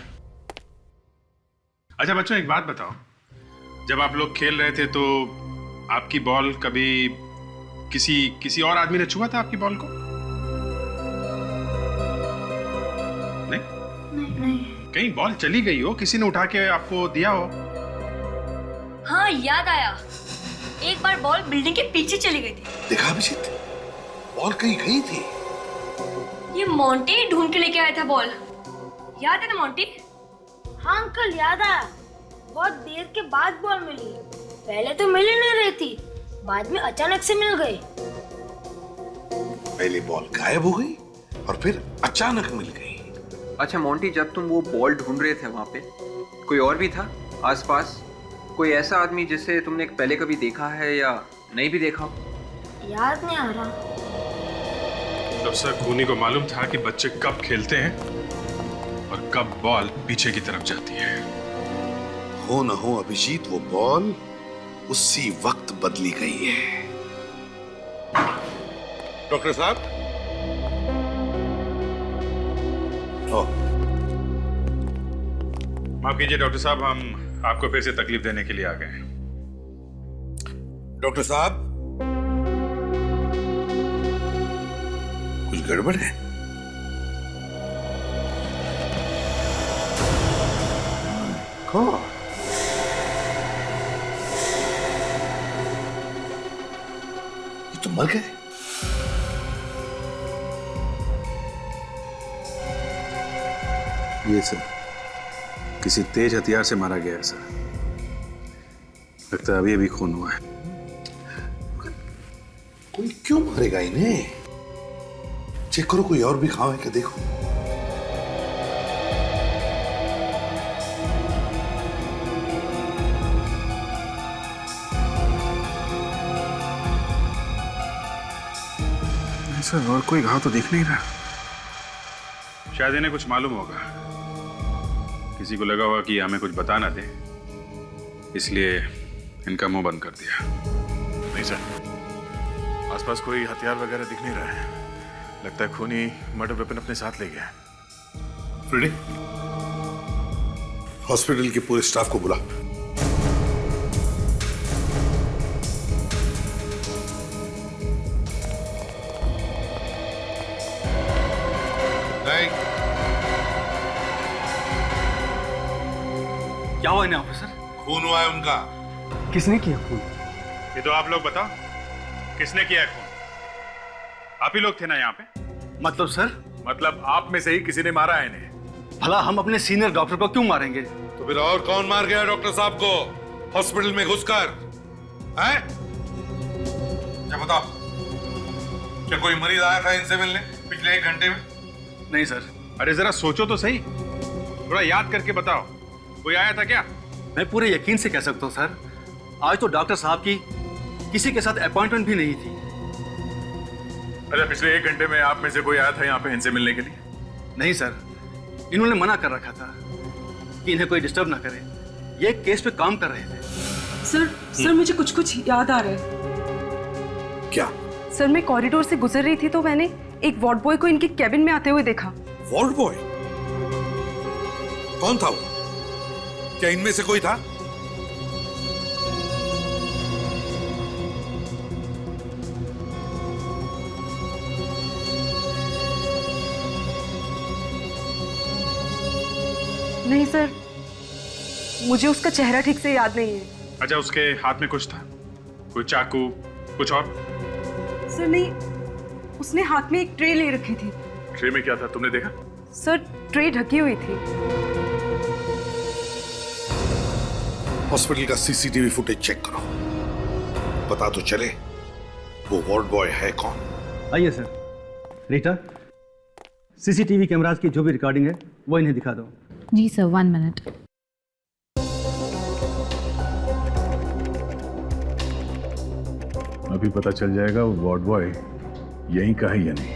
अच्छा बच्चों, एक बात बताओ, जब आप लोग खेल रहे थे तो आपकी बॉल कभी किसी और आदमी ने छुआ था आपकी बॉल को? नहीं? कहीं बॉल चली गई हो, किसी ने उठा के आपको दिया हो? हाँ याद आया, एक बार बॉल बिल्डिंग के पीछे चली गई थी। देखा अभिजीत, बॉल कहीं गई थी। ये मोंटी ढूंढ के लेके आया था बॉल, याद है ना मोंटी? हाँ अंकल, याद आया। बहुत देर के बाद बॉल मिली। पहले तो मिल ही नहीं रही थी, बाद में अचानक से मिल गई। पहले बॉल गायब हो गई और फिर अचानक मिल गई। अच्छा मोंटी, जब तुम वो बॉल ढूंढ रहे थे वहां पे कोई और भी था आसपास? कोई ऐसा आदमी जिसे तुमने पहले कभी देखा है या नहीं भी देखा हो? याद नहीं आ रहा। तब सर खूनी को मालूम था कि बच्चे कब खेलते हैं और कब बॉल पीछे की तरफ जाती है। हो न हो अभिजीत, वो बॉल उसी वक्त बदली गई है। डॉक्टर साहब, माफ कीजिए डॉक्टर साहब, हम आपको फिर से तकलीफ देने के लिए आ गए। डॉक्टर साहब, कुछ गड़बड़ है? कौन? ये तो मर गए। ये सर किसी तेज हथियार से मारा गया है सर। लगता है अभी खून हुआ है। कोई क्यों मारेगा इन्हें? चेक करो, कोई और भी घाव है क्या, देखो। सर और कोई घाव तो दिख नहीं रहा। शायद इन्हें कुछ मालूम होगा, किसी को लगा होगा कि हमें कुछ बता ना दे, इसलिए इनका मुंह बंद कर दिया। नहीं सर, आसपास कोई हथियार वगैरह दिख नहीं रहा है। लगता है खूनी मर्डर वेपन अपने साथ ले गया। फ्रेडी, हॉस्पिटल के पूरे स्टाफ को बुला। क्या हुआ इन्हें ऑफिसर? खून हुआ है उनका। किसने किया खून? ये तो आप लोग बताओ, किसने किया है खून? आप ही लोग थे ना यहाँ पे? मतलब सर? मतलब आप में से ही किसी ने मारा है इन्हें। भला हम अपने सीनियर डॉक्टर को क्यों मारेंगे? तो फिर और कौन मार गया डॉक्टर साहब को हॉस्पिटल में घुसकर? हैं? क्या बताओ, क्या कोई मरीज आया था इनसे मिलने पिछले 1 घंटे में? नहीं सर। अरे जरा सोचो तो सही, थोड़ा याद करके बताओ, कोई आया था क्या? मैं पूरे यकीन से कह सकता हूँ सर, आज तो डॉक्टर साहब की किसी के साथ अपॉइंटमेंट भी नहीं थी। अच्छा, पिछले 1 घंटे में आप में से कोई आया था यहाँ पे इनसे मिलने के लिए? नहीं सर, इन्होंने मना कर रखा था कि इन्हें कोई डिस्टर्ब ना करे। ये केस पे काम कर रहे थे। सर मुझे कुछ याद आ रहा है। क्या? सर मैं कॉरिडोर से गुजर रही थी तो मैंने एक वार्ड बॉय को इनके कैबिन में आते हुए देखा। Ward boy? कौन था वो? क्या इनमें से कोई था? नहीं सर, मुझे उसका चेहरा ठीक से याद नहीं है। अच्छा, उसके हाथ में कुछ था? कोई चाकू, कुछ और? सर नहीं, उसने हाथ में एक ट्रे ले रखी थी। ट्रे में क्या था, तुमने देखा? सर ट्रे ढकी हुई थी। हॉस्पिटल का सीसीटीवी फुटेज चेक करो, पता तो चले वो वार्ड बॉय है कौन। आइए सर। रीटा, सीसीटीवी कैमरास की जो भी रिकॉर्डिंग है वो इन्हें दिखा दो। जी सर, 1 मिनट। अभी पता चल जाएगा वो वार्ड बॉय यहीं का है या नहीं।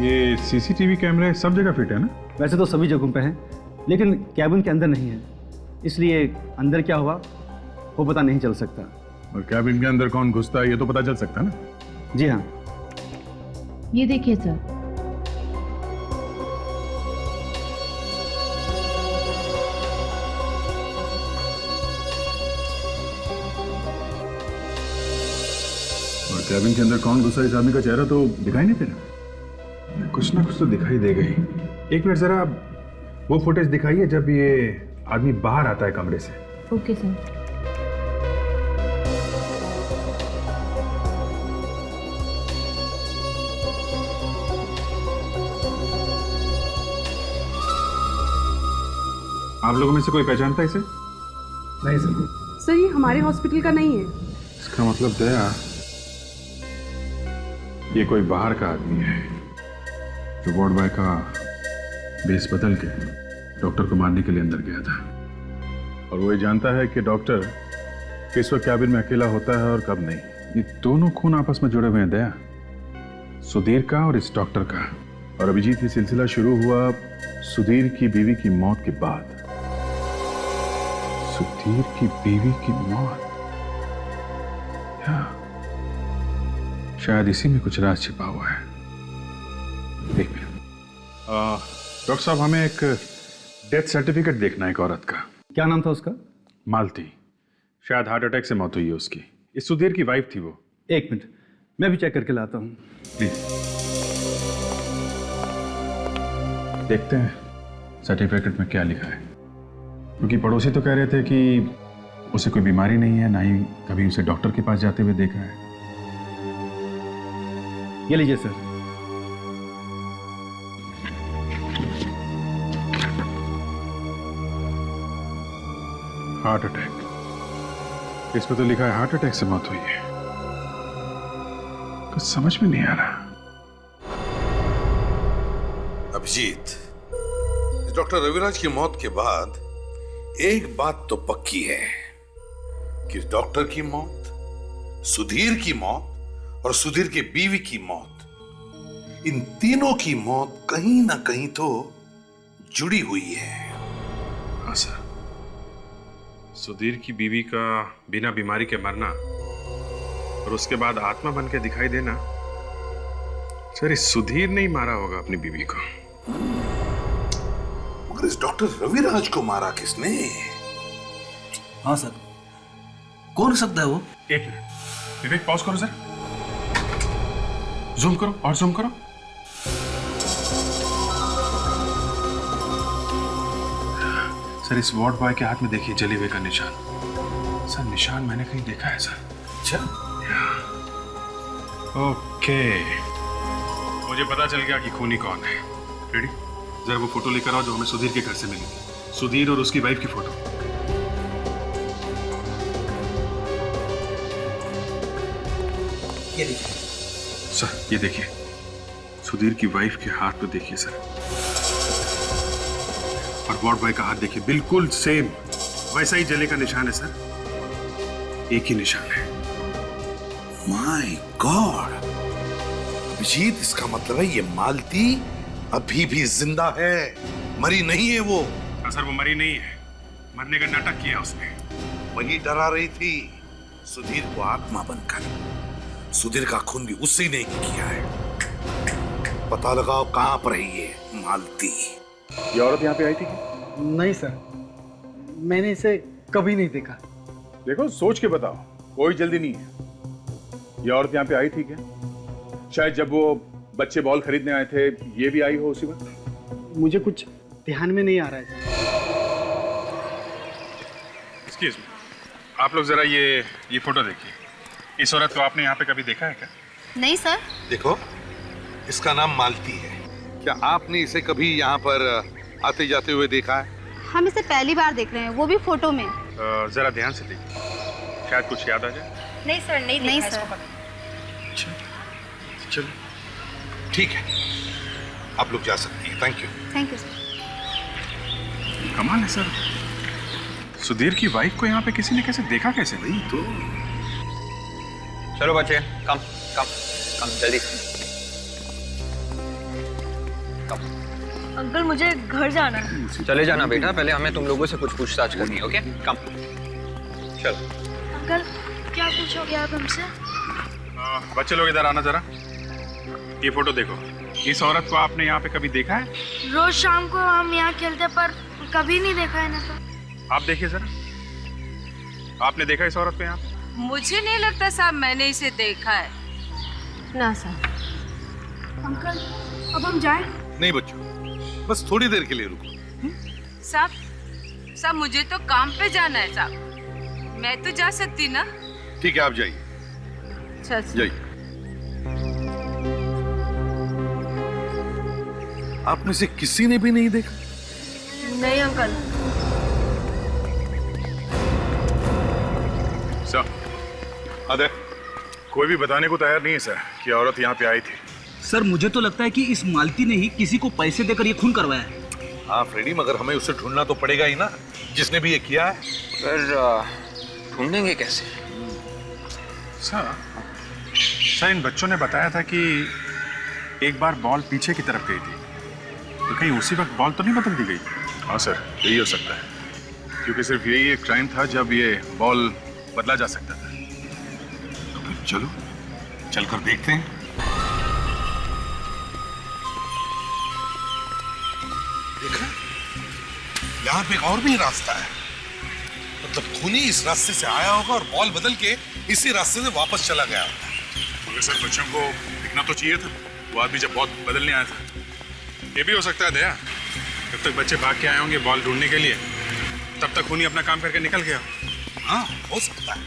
ये सीसीटीवी कैमरे सब जगह फिट है ना? वैसे तो सभी जगहों पे हैं, लेकिन कैबिन के अंदर नहीं है, इसलिए अंदर क्या हुआ वो पता नहीं चल सकता। और कैबिन के अंदर कौन घुसता है ये तो पता चल सकता है ना? जी हाँ। ये देखिए सर। और कैबिन के अंदर कौन घुसा इस आदमी का चेहरा तो दिखाई नहीं दे रहा। कुछ ना कुछ तो दिखाई दे गई। एक मिनट जरा वो फुटेज दिखाइए जब ये आदमी बाहर आता है कमरे से। Okay sir. आप लोगों में से कोई पहचानता है इसे? नहीं सर। सर ये हमारे हॉस्पिटल का नहीं है। इसका मतलब दया, ये कोई बाहर का आदमी है जो वार्ड बॉय का बेस बदल के डॉक्टर को मारने के लिए अंदर गया था। और वो ये जानता है कि डॉक्टर किस वक्त कैबिन में अकेला होता है और कब नहीं। ये दोनों खून आपस में जुड़े हुए हैं दया, सुधीर का और इस डॉक्टर का। और अभिजीत ये सिलसिला शुरू हुआ सुधीर की बीवी की मौत के बाद। सुधीर की बीवी की मौत, शायद इसी में कुछ राज छिपा हुआ है। एक मिनट, डॉक्टर साहब हमें एक डेथ सर्टिफिकेट देखना है एक औरत का। क्या नाम था उसका? मालती। शायद हार्ट अटैक से मौत हुई है उसकी। इस सुधीर की वाइफ थी वो। एक मिनट, मैं भी चेक करके लाता हूँ। प्लीज देखते हैं सर्टिफिकेट में क्या लिखा है, क्योंकि पड़ोसी तो कह रहे थे कि उसे कोई बीमारी नहीं है, ना ही कभी उसे डॉक्टर के पास जाते हुए देखा है। ये लीजिए सर। हार्ट अटैक, इस पर तो लिखा है हार्ट अटैक से मौत हुई है। कुछ समझ में नहीं आ रहा। अभिजीत, डॉक्टर रविराज की मौत के बाद एक बात तो पक्की है कि डॉक्टर की मौत, सुधीर की मौत और सुधीर के बीवी की मौत, इन तीनों की मौत कहीं ना कहीं तो जुड़ी हुई है। हाँ सर, सुधीर की बीवी का बिना बीमारी के मरना और उसके बाद आत्मा बन के दिखाई देना, सर इस सुधीर ने ही मारा होगा अपनी बीवी को। मगर इस डॉक्टर रविराज को मारा किसने? हाँ सर, कौन हो सकता है वो? एक मिनट विवेक, पॉज करो सर, जूम करो और जूम करो। सर इस वार्ड बॉय के हाथ में देखिए जले हुए का निशान। सर निशान मैंने कहीं देखा है सर। अच्छा, ओके, मुझे पता चल गया कि खूनी कौन है। रेडी? जरा वो फोटो लेकर आओ जो हमें सुधीर के घर से मिली थी, सुधीर और उसकी वाइफ की फोटो। ये लीजिए सर, ये देखिए सुधीर की वाइफ के हाथ पे देखिए सर, और वार्ड बॉय का हाथ देखिए, बिल्कुल सेम वैसा ही जले का निशान है सर, एक ही निशान है। माय गॉड अभिजीत, इसका मतलब है ये मालती अभी भी जिंदा है, मरी नहीं है वो। हाँ सर, वो मरी नहीं है, मरने का नाटक किया उसने। वही डरा रही थी सुधीर को आत्मा बनकर। सुधीर का खून भी उससे नहीं किया है। पता लगाओ कहां पर है ये मालती। ये औरत यहाँ पे आई थी? नहीं सर, मैंने इसे कभी नहीं देखा। देखो सोच के बताओ, कोई जल्दी नहीं है। ये औरत यहाँ पे आई थी क्या? शायद जब वो बच्चे बॉल खरीदने आए थे, ये भी आई हो उसी वक्त? मुझे कुछ ध्यान में नहीं आ रहा है। एक्सक्यूज मी, आप लोग जरा ये फोटो देखिए। इस औरत को आपने यहाँ पे कभी देखा है क्या? नहीं सर। देखो, इसका नाम मालती है। क्या आपने इसे कभी यहाँ पर आते जाते हुए देखा है? हम इसे पहली बार देख रहे हैं, वो भी फोटो में। जरा ध्यान से देखिए, शायद कुछ याद आ जाए। नहीं सर, नहीं सर। चलो ठीक है, आप लोग जा सकती हैं। Thank you. Thank you sir. कमाल है सर, सुधीर की वाइफ को यहाँ पे किसी ने कैसे देखा कैसे? नहीं तो चलो बच्चे, कम कम कम जल्दी। अंकल मुझे घर जाना है। चले जाना बेटा, पहले हमें तुम लोगों से कुछ पूछताछ करनी है। ओके, कम चल। अंकल क्या पूछोगे आप हमसे? बच्चे लोग इधर आना जरा। ये फोटो देखो, इस औरत को आपने यहाँ पे कभी देखा है? रोज शाम को हम यहाँ खेलते पर कभी नहीं देखा है ना। तो आप देखिए जरा, आपने देखा इस औरत को यहाँ पे? मुझे नहीं लगता साहब मैंने इसे देखा है। ना सर। अंकल अब हम जाएं? नहीं बच्चों, बस थोड़ी देर के लिए रुको। साहब मुझे तो काम पे जाना है साहब, मैं तो जा सकती ना। ठीक है, आप जाइए। जाइए। आप में से किसी ने भी नहीं देखा? नहीं अंकल। सर, अरे कोई भी बताने को तैयार नहीं है सर कि औरत यहाँ पे आई थी। सर मुझे तो लगता है कि इस मालती ने ही किसी को पैसे देकर ये खून करवाया है। हाँ फ्रेडी, मगर हमें उसे ढूंढना तो पड़ेगा ही ना, जिसने भी ये किया है। सर ढूंढेंगे कैसे? सर इन बच्चों ने बताया था कि एक बार बॉल पीछे की तरफ गई थी, तो कहीं उसी वक्त बॉल तो नहीं बदल दी गई? हाँ सर, यही हो सकता है, क्योंकि सिर्फ यही एक टाइम था जब ये बॉल बदला जा सकता था। तो फिर चलो चलकर देखते हैं। देखा, यहाँ पे एक और भी रास्ता है। मतलब खूनी इस रास्ते से आया होगा और बॉल बदल के इसी रास्ते से वापस चला गया होगा। मगर सर बच्चों को दिखना तो चाहिए था, वो आदमी जब बॉल बदलने आया था। ये भी हो सकता है दया, जब तक बच्चे भाग के आए होंगे बॉल ढूंढने के लिए, तब तक खूनी अपना काम करके निकल गया। हाँ हो सकता है,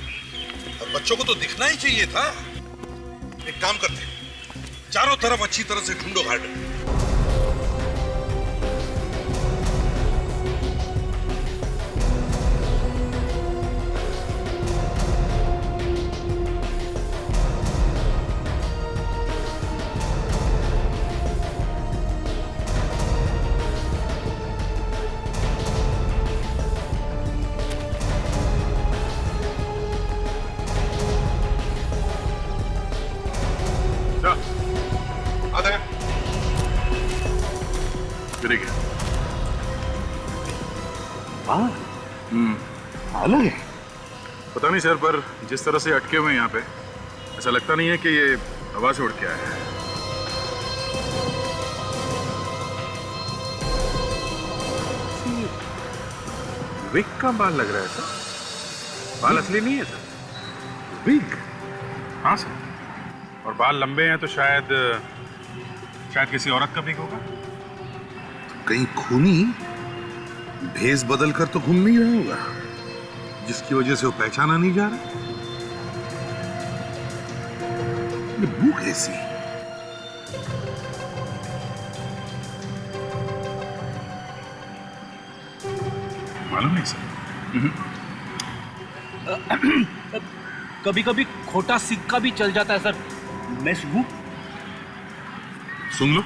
और बच्चों को तो दिखना ही चाहिए था। एक काम करते हैं, चारों तरफ अच्छी तरह से ढूंढो गार्डन। अलग है, पता नहीं सर, पर जिस तरह से अटके हुए हैं यहाँ पे, ऐसा लगता नहीं है कि ये हवा से उड़ के आया है। विग का बाल लग रहा है सर, बाल असली नहीं है सर। विग? हाँ सर, और बाल लंबे हैं तो शायद किसी औरत का विग होगा। कहीं खूनी भेस बदल कर तो घूम नहीं रहा होगा, जिसकी वजह से वो पहचाना नहीं जा रहा। ये बू कैसी? मालूम नहीं सर। कभी कभी खोटा सिक्का भी चल जाता है सर। मैं सुनूं? सुन लो।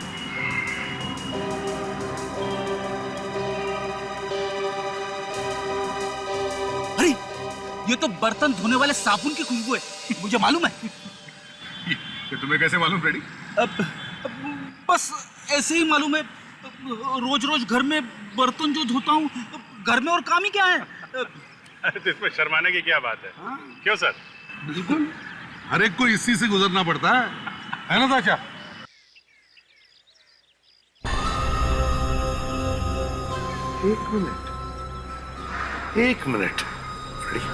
अरे ये तो बर्तन धोने वाले साबुन की खुशबू है, मुझे मालूम है। ये तुम्हें कैसे मालूम फ्रेडी? बस ऐसे ही मालूम है, रोज रोज घर में बर्तन जो धोता हूँ, घर में और काम ही क्या है। अरे तो इसमें शर्माने की क्या बात है? क्यों सर? बिल्कुल, हर एक को इसी से गुजरना पड़ता है ना ताशा? एक मिनट फ्रेडी,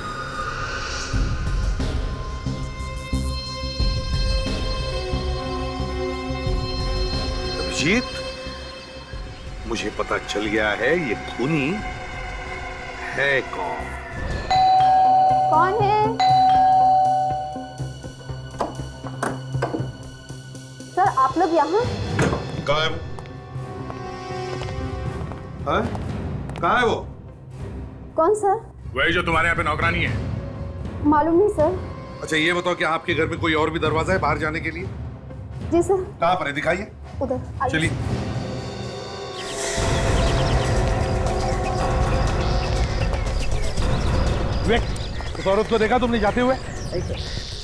अभिजीत, मुझे पता चल गया है ये खूनी है कौन। कौन है? सर आप लोग यहाँ? कहाँ है वो? हाँ? कहाँ है वो? कौन सर? वही जो तुम्हारे यहाँ पे नौकरानी है। मालूम नहीं सर। अच्छा ये बताओ कि आपके घर में कोई और भी दरवाजा है बाहर जाने के लिए? जी सर। कहाँ पर है, दिखाइए। उधर आइए। चलिए। उस औरत को देखा तुमने जाते हुए?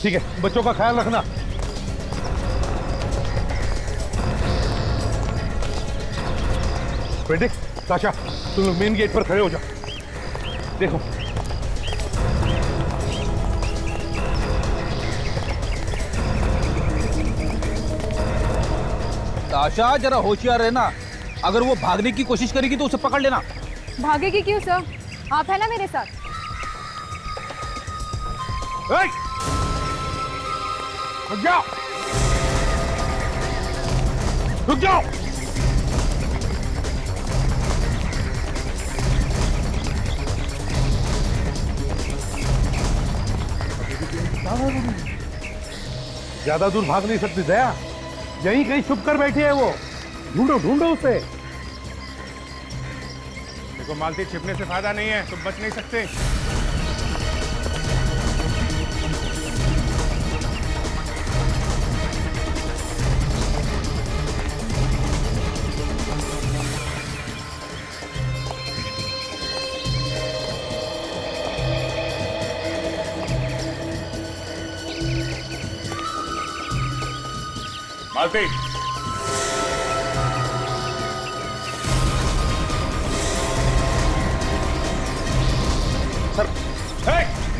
ठीक है, बच्चों का ख्याल रखना। बेटे, साशा, तुम लोग मेन गेट पर खड़े हो जाओ। देखो ताशा, जरा होशियार रहना। अगर वो भागने की कोशिश करेगी तो उसे पकड़ लेना। भागेगी क्यों सर? आप है ना मेरे साथ। रुक जाओ, रुक जाओ। ज्यादा दूर भाग नहीं सकती दया, यहीं कहीं छुप कर बैठी है वो। ढूंढो ढूंढो उसे। देखो मालती, छिपने से फायदा नहीं है, तुम बच नहीं सकते। मालती,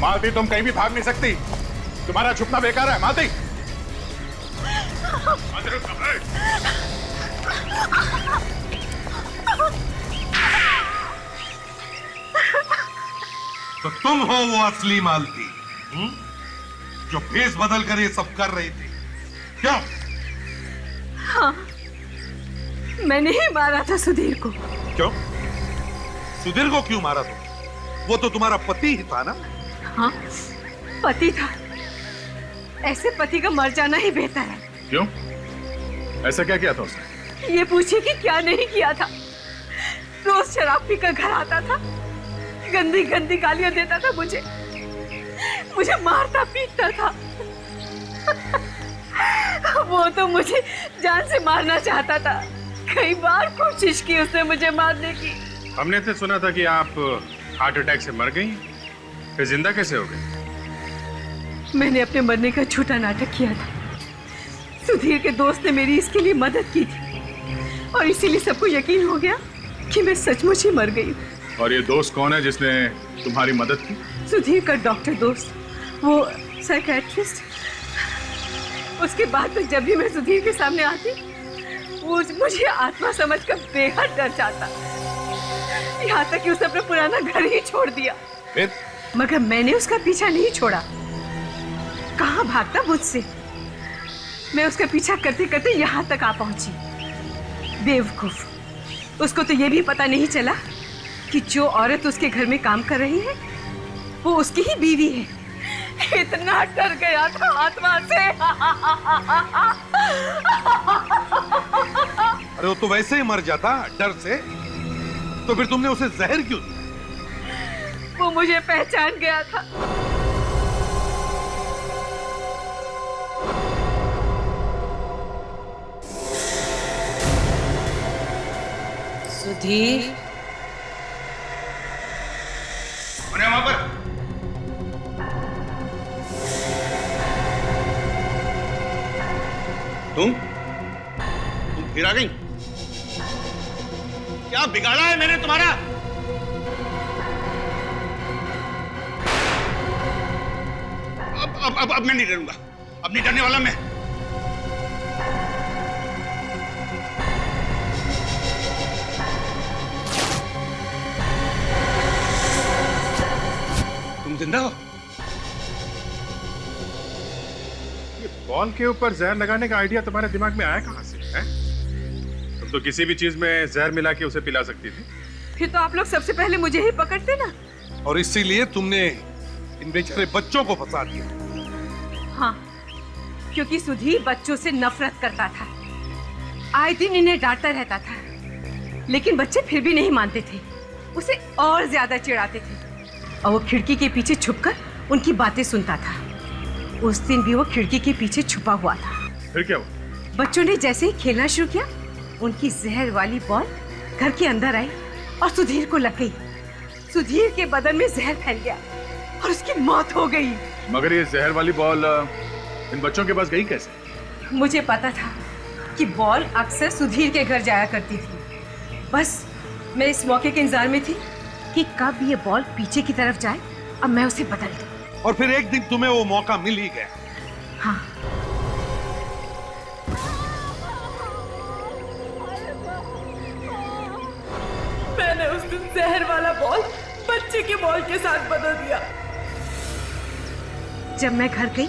मालती तुम कहीं भी भाग नहीं सकती, तुम्हारा छुपना बेकार है। मालती, तो तुम हो वो असली मालती, जो भेष बदल कर ये सब कर रही थी, क्यों? हाँ, मैंने ही मारा था सुधीर को। क्यों? सुधीर को क्यों मारा तुम? वो तो तुम्हारा पति ही था ना? हाँ, पति था। ऐसे पति का मर जाना ही बेहतर है। क्यों? ऐसा क्या किया था उसने? ये पूछिए कि क्या नहीं किया था। रोज शराब पीकर घर आता था, गंदी गंदी गालियां देता था मुझे मारता पीटता था। वो तो मुझे जान से मारना चाहता था। कई बार कोशिश की उसने मुझे मारने की। हमने तो सुना था कि आप हार्ट अटैक से मर गई, फिर जिंदा कैसे हो गई? मैंने अपने मरने का झूठा नाटक किया था। सुधीर के दोस्त ने मेरी इसके लिए मदद की थी और इसीलिए सबको यकीन हो गया कि मैं सचमुच ही मर गई। और ये दोस्त कौन है जिसने तुम्हारी मदद की? सुधीर का डॉक्टर दोस्त, वो साइकियाट्रिस्ट। उसके बाद में जब भी मैं सुधीर के सामने आती, वो मुझे आत्मा समझकर बेहद डर जाता। यहाँ तक कि उसने अपना पुराना घर ही छोड़ दिया। फिर? मगर मैंने उसका पीछा नहीं छोड़ा। कहाँ भागता मुझसे। मैं उसका पीछा करते करते यहाँ तक आ पहुंची। बेवकूफ, उसको तो ये भी पता नहीं चला कि जो औरत उसके घर में काम कर रही है वो उसकी ही बीवी है। इतना डर गया था आत्मा से। अरे वो तो वैसे ही मर जाता डर से, तो फिर तुमने उसे जहर क्यों दिया? वो मुझे पहचान गया था। सुधीर, वहां पर तुम फिर आ गई? क्या बिगाड़ा है मैंने तुम्हारा? अब मैं नहीं डरूंगा, अब नहीं डरने वाला मैं। तुम जिंदा हो? ये बॉल के ऊपर जहर लगाने का आइडिया तुम्हारे दिमाग में आया कहां से है? तो किसी भी चीज में जहर मिला के उसे पिला सकती थी। फिर तो आप लोग सबसे पहले मुझे ही पकड़ते ना। और इसीलिए तुमने इन बेचारे बच्चों को फंसा दिया। हाँ, क्योंकि सुधीर बच्चों से नफरत करता था, आए दिन इन्हें डांटता रहता था, लेकिन बच्चे फिर भी नहीं मानते थे, उसे और ज्यादा चिढ़ाते थे और वो खिड़की के पीछे छुपकर उनकी बातें सुनता था। उस दिन भी वो खिड़की के पीछे छुपा हुआ था। फिर क्या हुआ? बच्चों ने जैसे ही खेलना शुरू किया, उनकी जहर वाली बॉल घर के अंदर आई और सुधीर को लग गई। सुधीर के बदन में जहर फैल गया और उसकी मौत हो गई। मगर ये जहर वाली बॉल इन बच्चों के पास गई कैसे? मुझे पता था कि बॉल अक्सर सुधीर के घर जाया करती थी। बस मैं इस मौके के इंतजार में थी कि कब ये बॉल पीछे की तरफ जाए और मैं उसे बदल दूं। और फिर एक दिन तुम्हें वो मौका मिल ही गया। हाँ। मैंने उस दिन जहर वाला बॉल बच्चे के बॉल के साथ बदल दिया। जब मैं घर गई,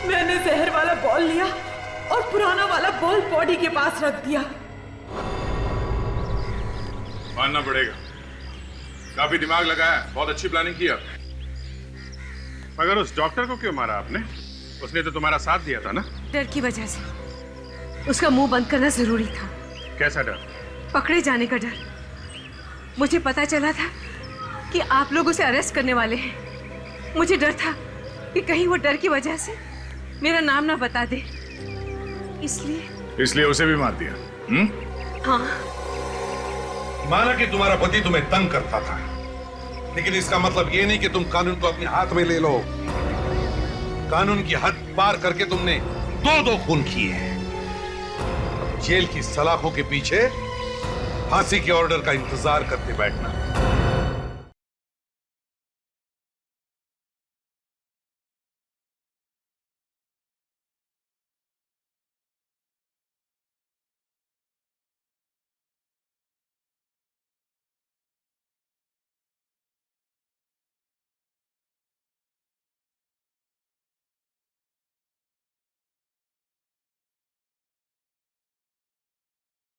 मैंने जहर वाला बॉल लिया और पुराना वाला बॉल बॉडी के पास रख दिया। मानना पड़ेगा, काफी दिमाग लगाया, बहुत अच्छी प्लानिंग की आपने। मगर उस डॉक्टर को क्यों मारा आपने? उसने तो तुम्हारा साथ दिया था ना? डर की वजह से। उसका मुंह बंद करना जरूरी था। कैसा डर? पकड़े जाने का डर। मुझे पता चला था कि आप लोग उसे अरेस्ट करने वाले हैं। मुझे डर था कि कहीं वो डर की वजह से मेरा नाम ना बता दे, इसलिए उसे भी मार दिया। हाँ। माना कि तुम्हारा पति तुम्हें तंग करता था, लेकिन इसका मतलब ये नहीं कि तुम कानून को अपने हाथ में ले लो। कानून की हद पार करके तुमने दो खून किए हैं। जेल की सलाखों के पीछे फांसी के ऑर्डर का इंतजार करते बैठना